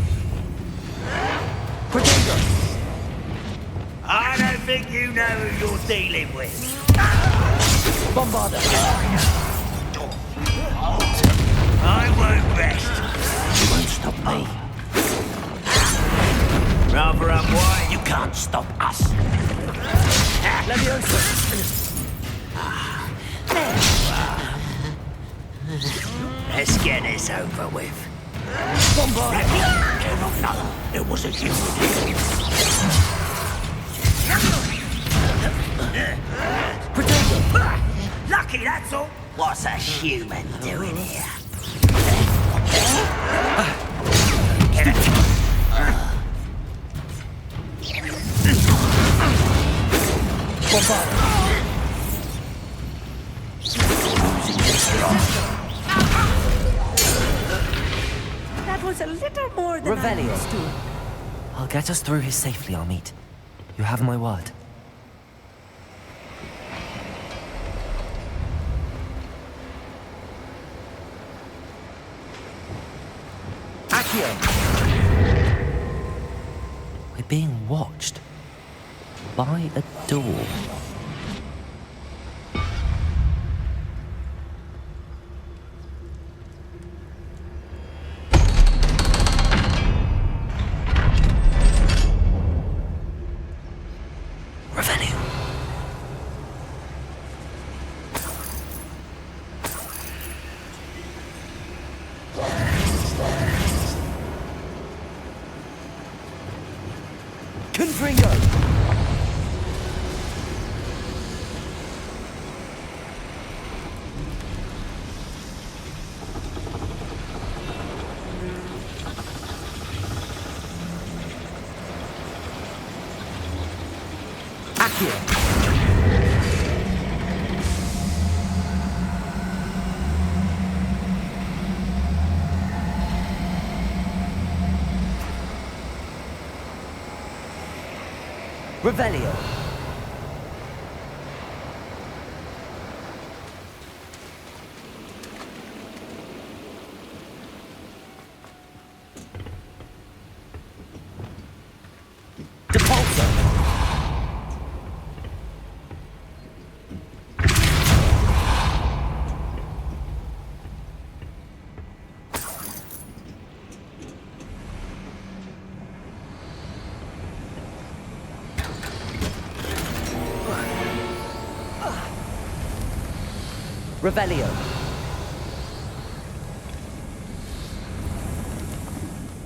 I don't think you know who you're dealing with. Bombarder! I won't rest. You won't stop me. Rather unwise. You can't stop us. Let's get this over with. Bombarder! I do not know. It was a human. Lucky, that's all. What's a human doing here? That was a little more than I Revelio. used to. I'll get us through here safely, Hogsmeade. You have my word. We're being watched by a door. Revelio. Revelio.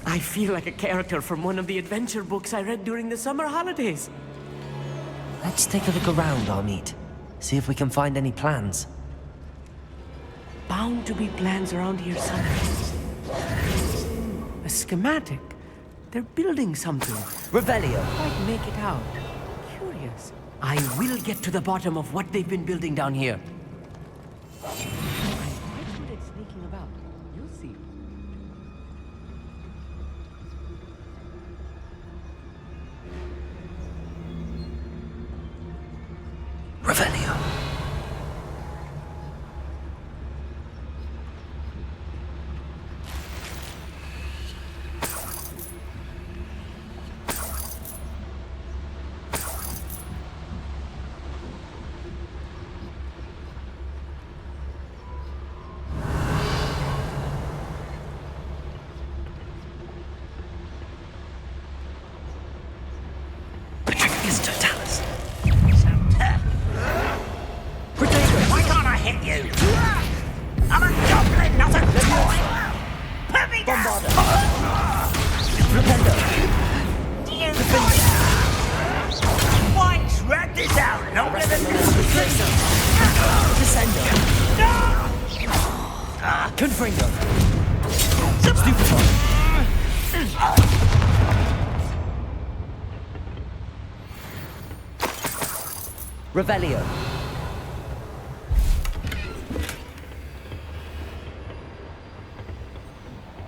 I feel like a character from one of the adventure books I read during the summer holidays. Let's take a look around, Hogsmeade. See if we can find any plans. Bound to be plans around here somewhere. A schematic. They're building something. Revelio. Quite make it out. Curious. I will get to the bottom of what they've been building down here. I'm quite good at sneaking about. You'll see. Revelio. Why can't I hit you? I'm a goblin, not a toy! Put me down! Why drag this out longer than Confringo. Revelio.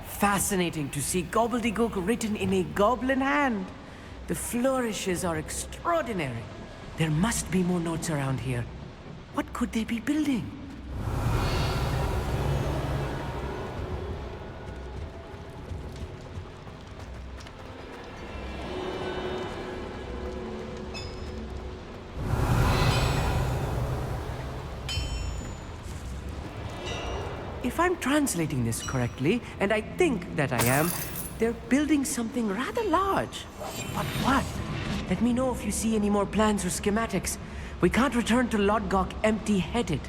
Fascinating to see gobbledygook written in a goblin hand. The flourishes are extraordinary. There must be more notes around here. What could they be building? if I'm translating this correctly, and I think that I am, they're building something rather large. But what? Let me know if you see any more plans or schematics. We can't return to Lodgok empty-headed.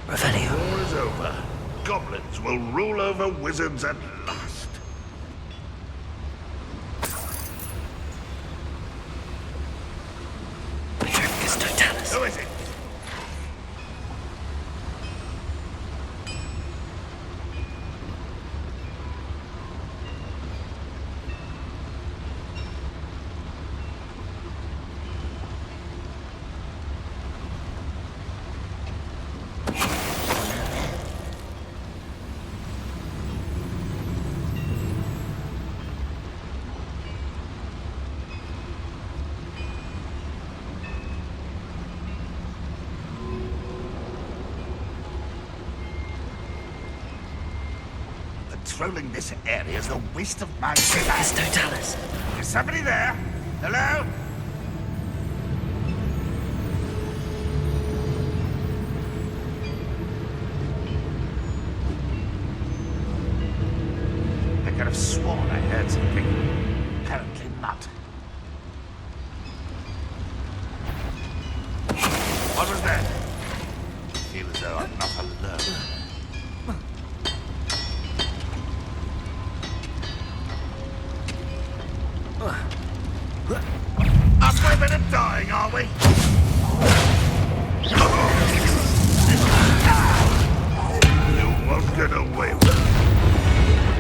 The war is over. Goblins will rule over wizards at last. Who is it? Patrolling this area is a waste of my time. It's Totalis. Is somebody there? Hello? I could have sworn I heard something. Apparently not. What was that? I feel as though I'm not alone. Up for a bit of dying, are we? You won't get away with it.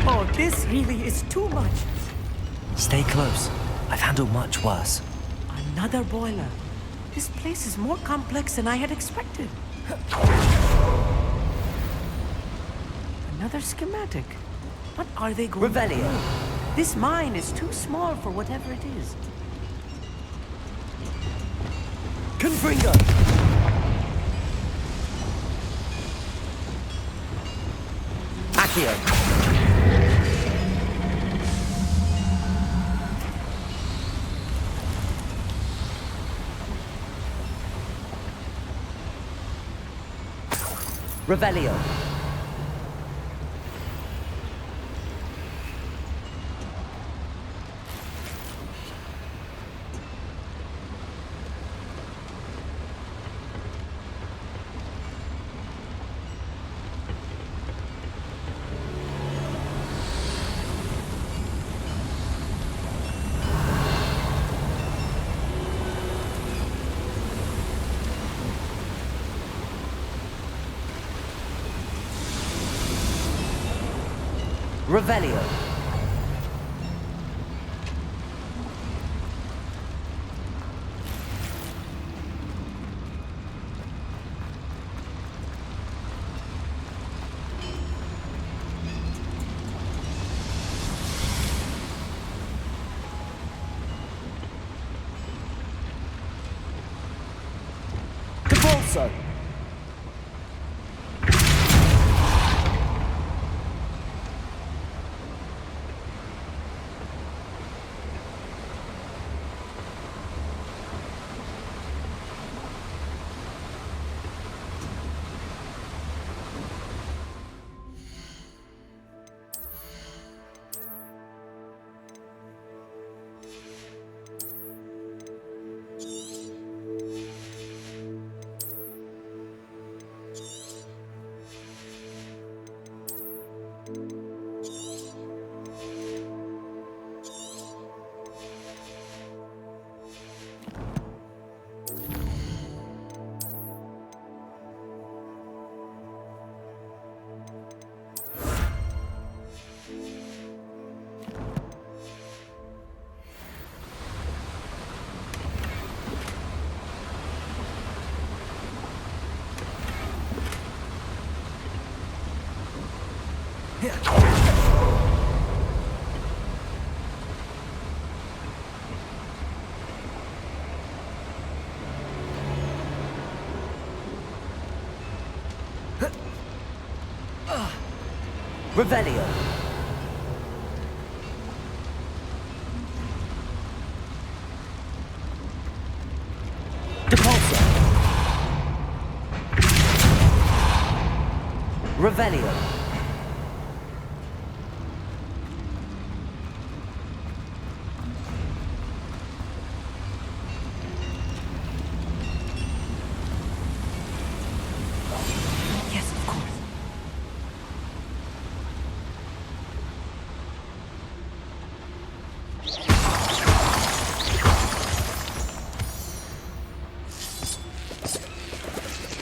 Oh, this really is too much. Stay close. I've handled much worse. Another boiler. This place is more complex than I had expected. Another schematic. What are they going to do? This mine is too small for whatever it is. Confringo! Accio! Revelio! Revelio. Capolso. Revelio. Depulso. Revelio. Yes, of course.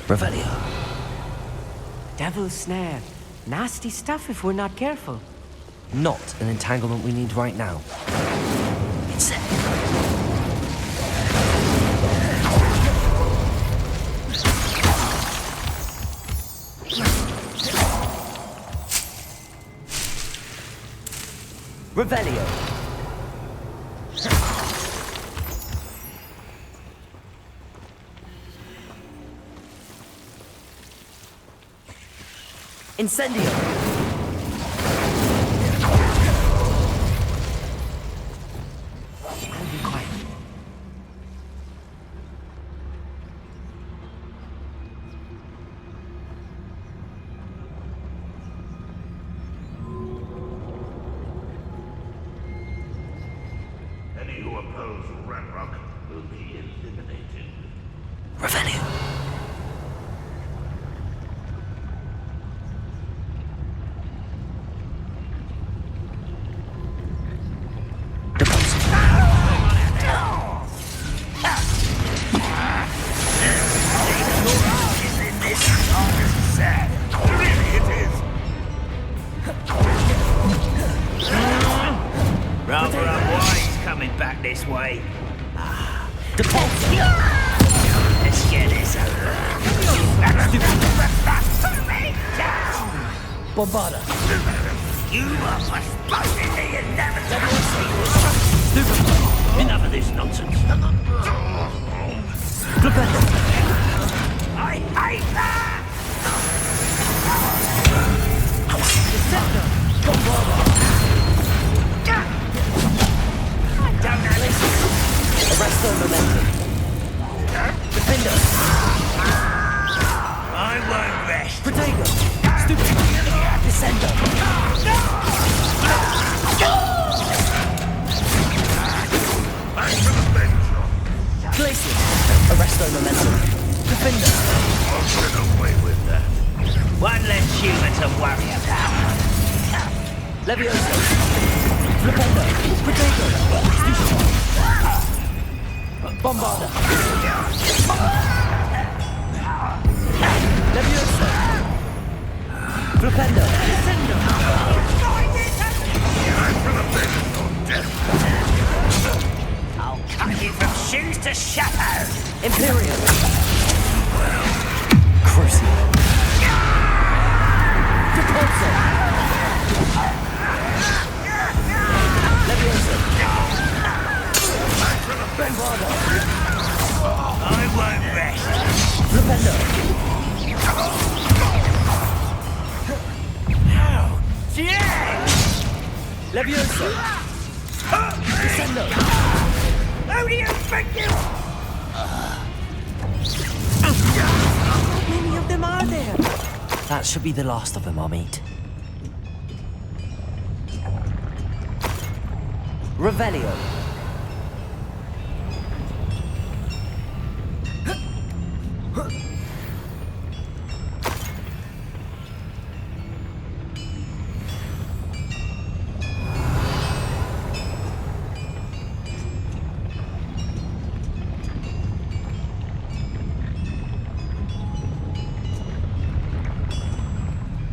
Revelio. Devil's snare. Nasty stuff if we're not careful. Not an entanglement we need right now. It's Revelio. Incendio. I'll be quiet. Any who oppose Ranrock will be eliminated. Revelio. Rather unwise coming back this way. Let's get this over. Bombarda. You are supposedly inevitable. Enough of this nonsense. I hate that! Arresto momentum. Defender. I won't rest. Protego. Stupid. Descender. Glacier. Arresto momentum. Defender. I'll get away with that. One less human to worry about. Levioso. Flipendo. Protego. Bombarda. Levioso. Flipendo. Descendo. I'll cut you from shoes to shadow. Imperial. Crucial. Repulsor. Levioso. Bombarda. I won't rest. Flipendo. How dare! Levioso. Descendo. Who do you think you How many of them are there? That should be the last of them, I'll meet. Revelio.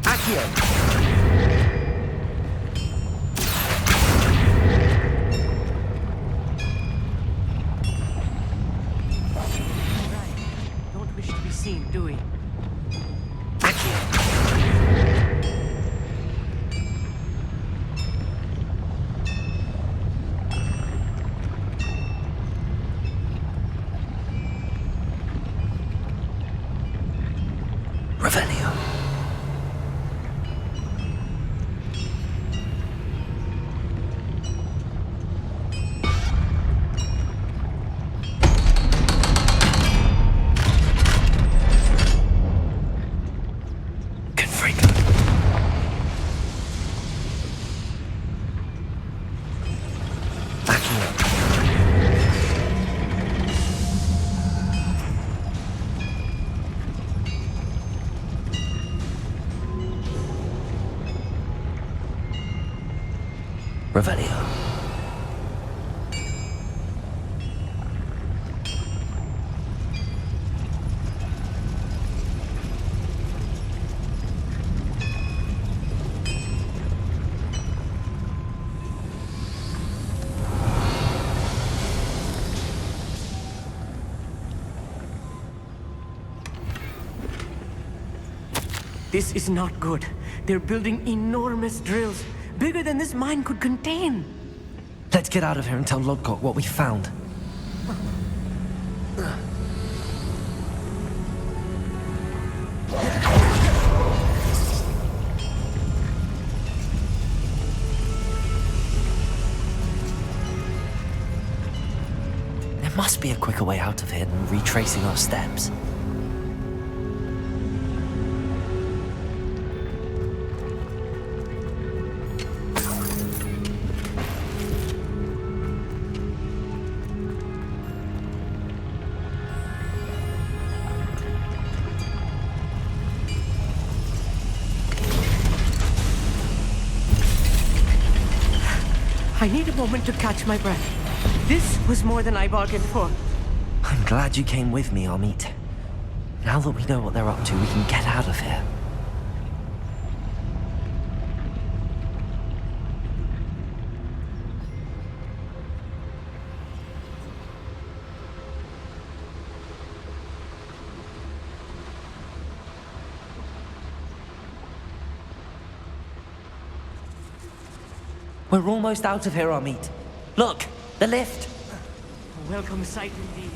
Accio. Don't wish to be seen, do we? Revelio. Revelio. This is not good. They're building enormous drills, bigger than this mine could contain. Let's get out of here and tell Lodgok what we found. There must be a quicker way out of here than retracing our steps. I need a moment to catch my breath. This was more than I bargained for. I'm glad you came with me, Hogsmeade. Now that we know what they're up to, we can get out of here. We're almost out of here, Hogsmeade. Look, the lift. A welcome sight indeed.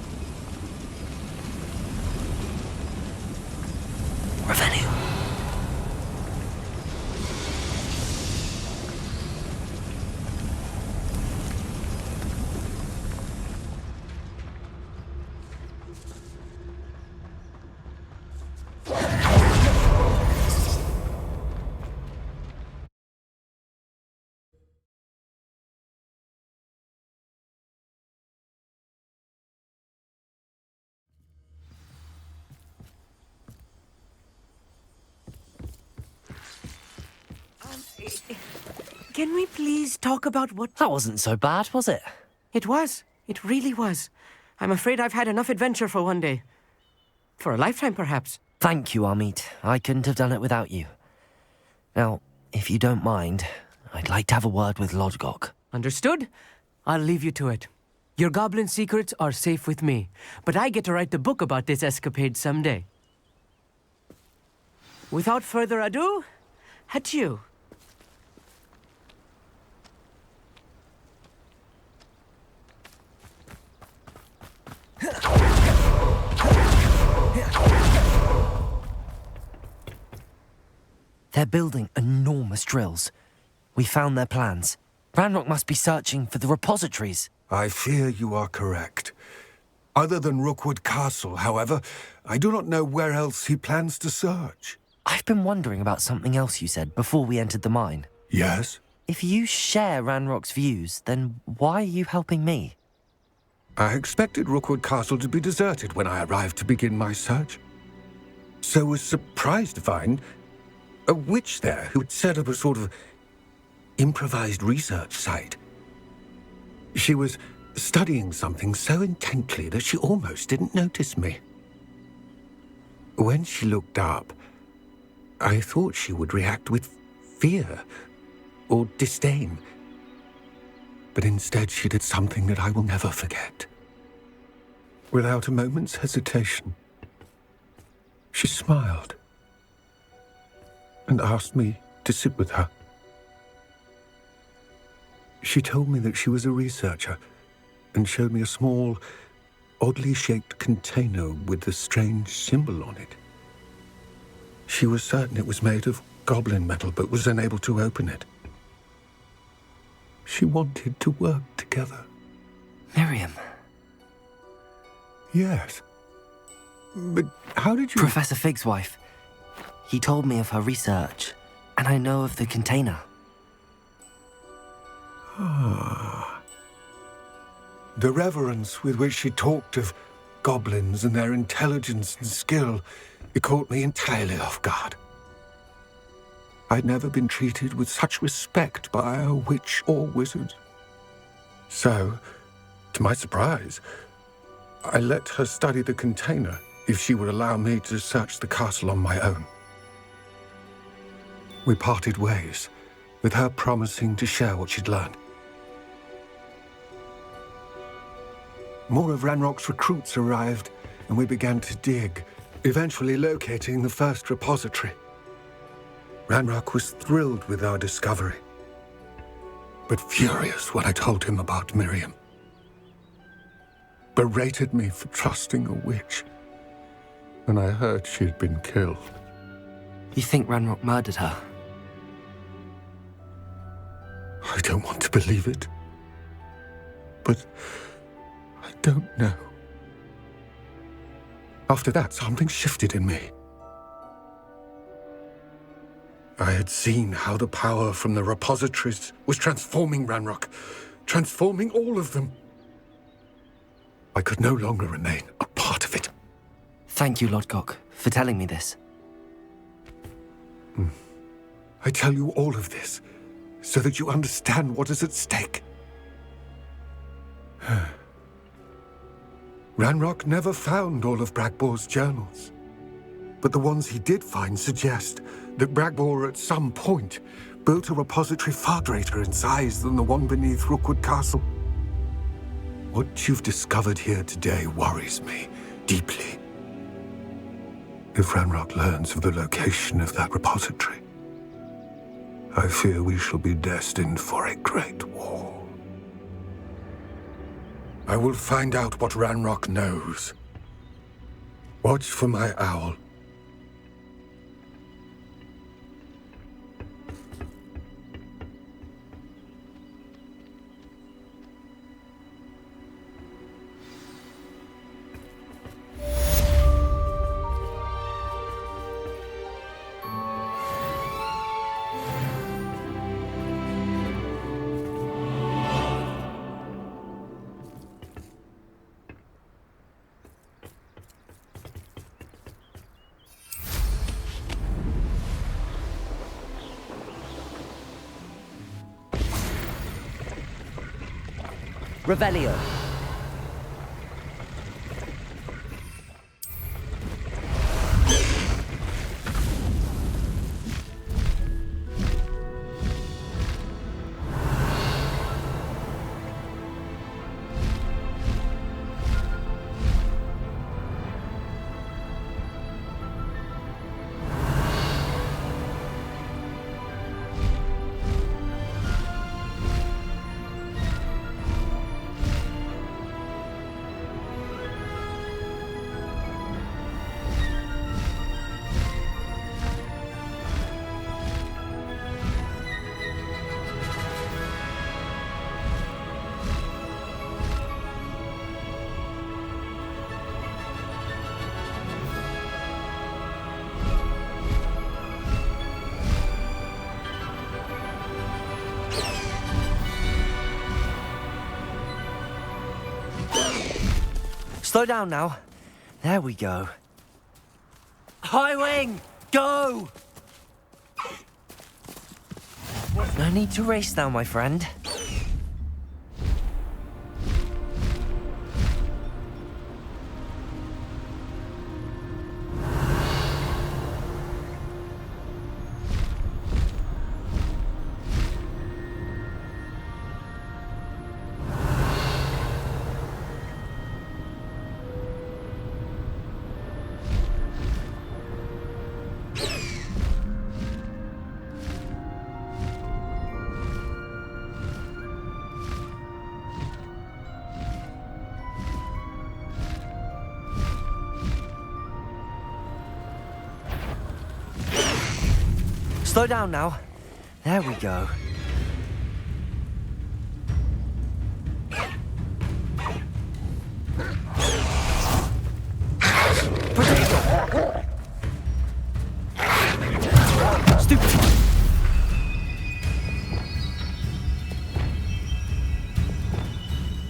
Revelio. Can we please talk about what... That wasn't so bad, was it? It was. It really was. I'm afraid I've had enough adventure for one day. For a lifetime, perhaps. Thank you, Hogsmeade. I couldn't have done it without you. Now, if you don't mind, I'd like to have a word with Lodgok. Understood? I'll leave you to it. Your goblin secrets are safe with me, but I get to write the book about this escapade someday. Without further ado, adieu. They're building enormous drills. We found their plans. Ranrock must be searching for the repositories. I fear you are correct. Other than Rookwood Castle, however, I do not know where else he plans to search. I've been wondering about something else you said before we entered the mine. Yes? If you share Ranrock's views, then why are you helping me? I expected Rookwood Castle to be deserted when I arrived to begin my search. So was surprised to find a witch there who had set up a sort of improvised research site. She was studying something so intently that she almost didn't notice me. When she looked up, I thought she would react with fear or disdain. But instead she did something that I will never forget. Without a moment's hesitation, she smiled and asked me to sit with her. She told me that she was a researcher and showed me a small, oddly shaped container with a strange symbol on it. She was certain it was made of goblin metal, but was unable to open it. She wanted to work together. Miriam. Yes. But how did you... Professor Fig's wife. He told me of her research, and I know of the container. Ah. The reverence with which she talked of goblins and their intelligence and skill, it caught me entirely off guard. I'd never been treated with such respect by a witch or wizard. So, to my surprise, I let her study the container if she would allow me to search the castle on my own. We parted ways, with her promising to share what she'd learned. More of Ranrock's recruits arrived, and we began to dig, eventually locating the first repository. Ranrock was thrilled with our discovery, but furious when I told him about Miriam. Berated me for trusting a witch when I heard she'd been killed. You think Ranrock murdered her? I don't want to believe it, but I don't know. After that, something shifted in me. I had seen how the power from the repositories was transforming Ranrock, transforming all of them. I could no longer remain a part of it. Thank you, Lodgok, for telling me this. I tell you all of this so that you understand what is at stake. Ranrock never found all of Bragbor's journals, but the ones he did find suggest that Bragbor at some point built a repository far greater in size than the one beneath Rookwood Castle. What you've discovered here today worries me deeply. If Ranrock learns of the location of that repository, I fear we shall be destined for a great war. I will find out what Ranrock knows. Watch for my owl. Revelio. Slow down now. There we go. High wing, go! No need to race now, my friend. Slow down now. There we go. Potato! Stupid!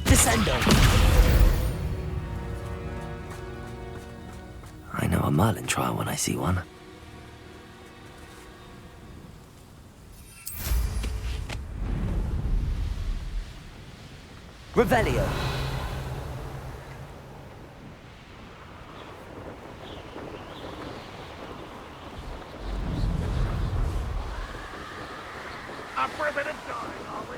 Descendo! I know a Merlin trial when I see one. Revelio. Up for a bit of time, are we?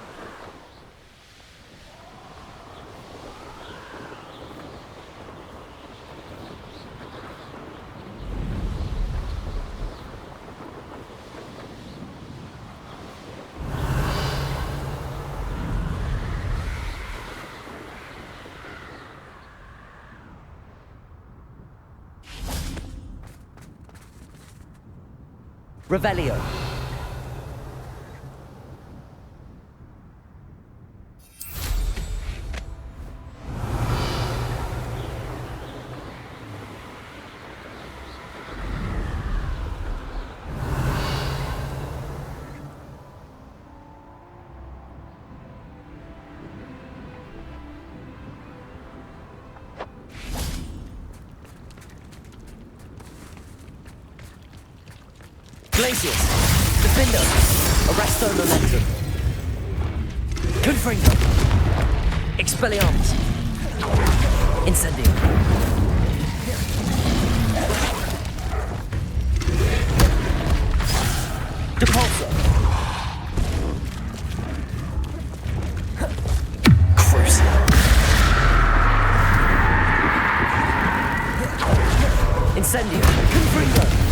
Revelio. Glacius. Defendo. Arresto momentum. Confringo. Expelliarmus. Incendio. Depulso. Crucio. Incendio. Confringo.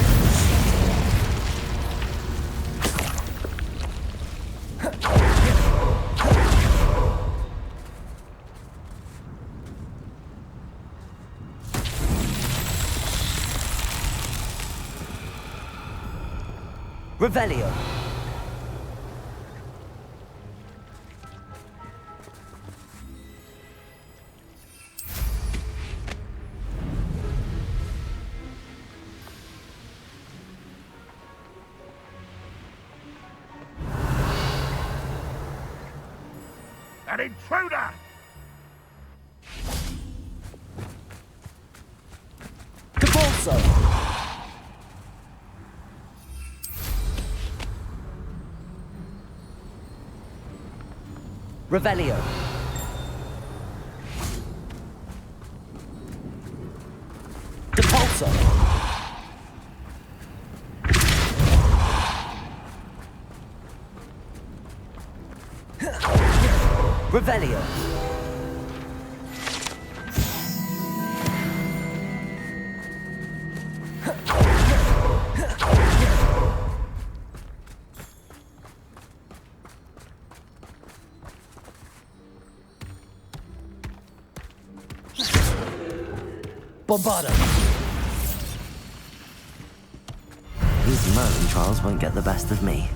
Revelio. An intruder! Depulso. Revelio. Depulso. Revelio. Bombardo. These Merlin trials won't get the best of me.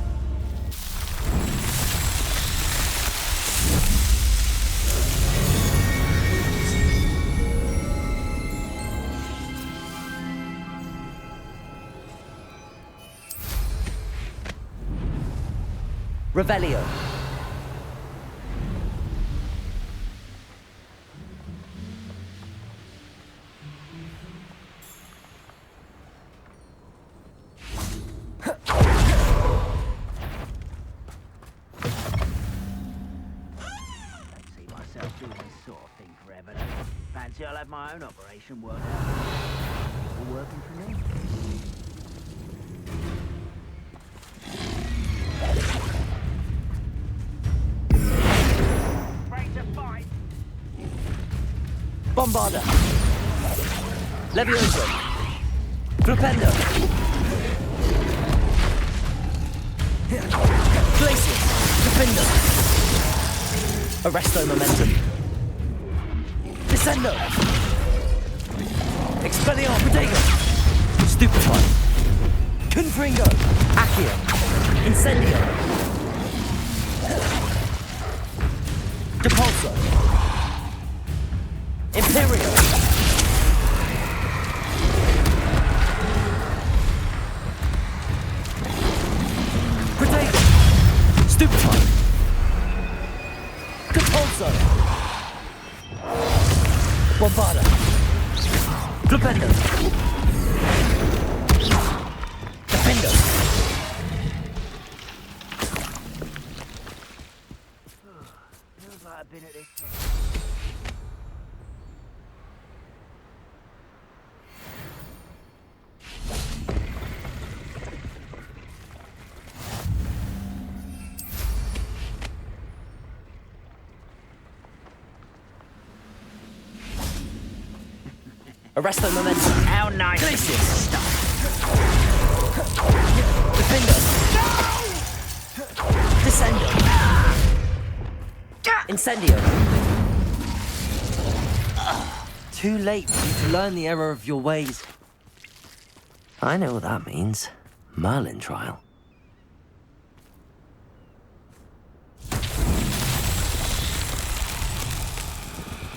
Revelio. Fancy I'll have my own operation worked out. All working for me. Ready to fight? Bombarda. Levioso. Flipendo. Glacius. Defendo. Arresto momentum. Descendo. Expelliarmus. Protego. Stupefy. Confringo. Accio. Incendio. Depulso. Imperio. Protego. Stupefy. Depulso. Bombarda. Flipendo. Defendo. Feels like I've been at this for Arresto momentum. How nice of you to stop. Defender. Descendo. Incendio. Too late for you to learn the error of your ways. I know what that means. Merlin trial.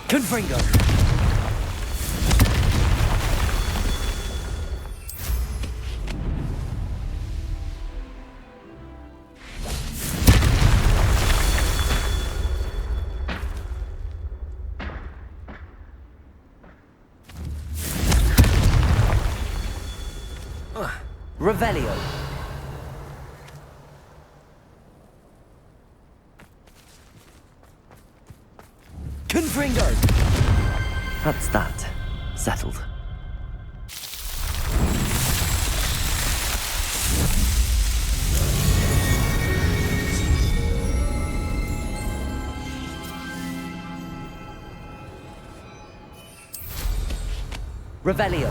Confringo! Revelio. Confringo! That's that. Settled. Revelio.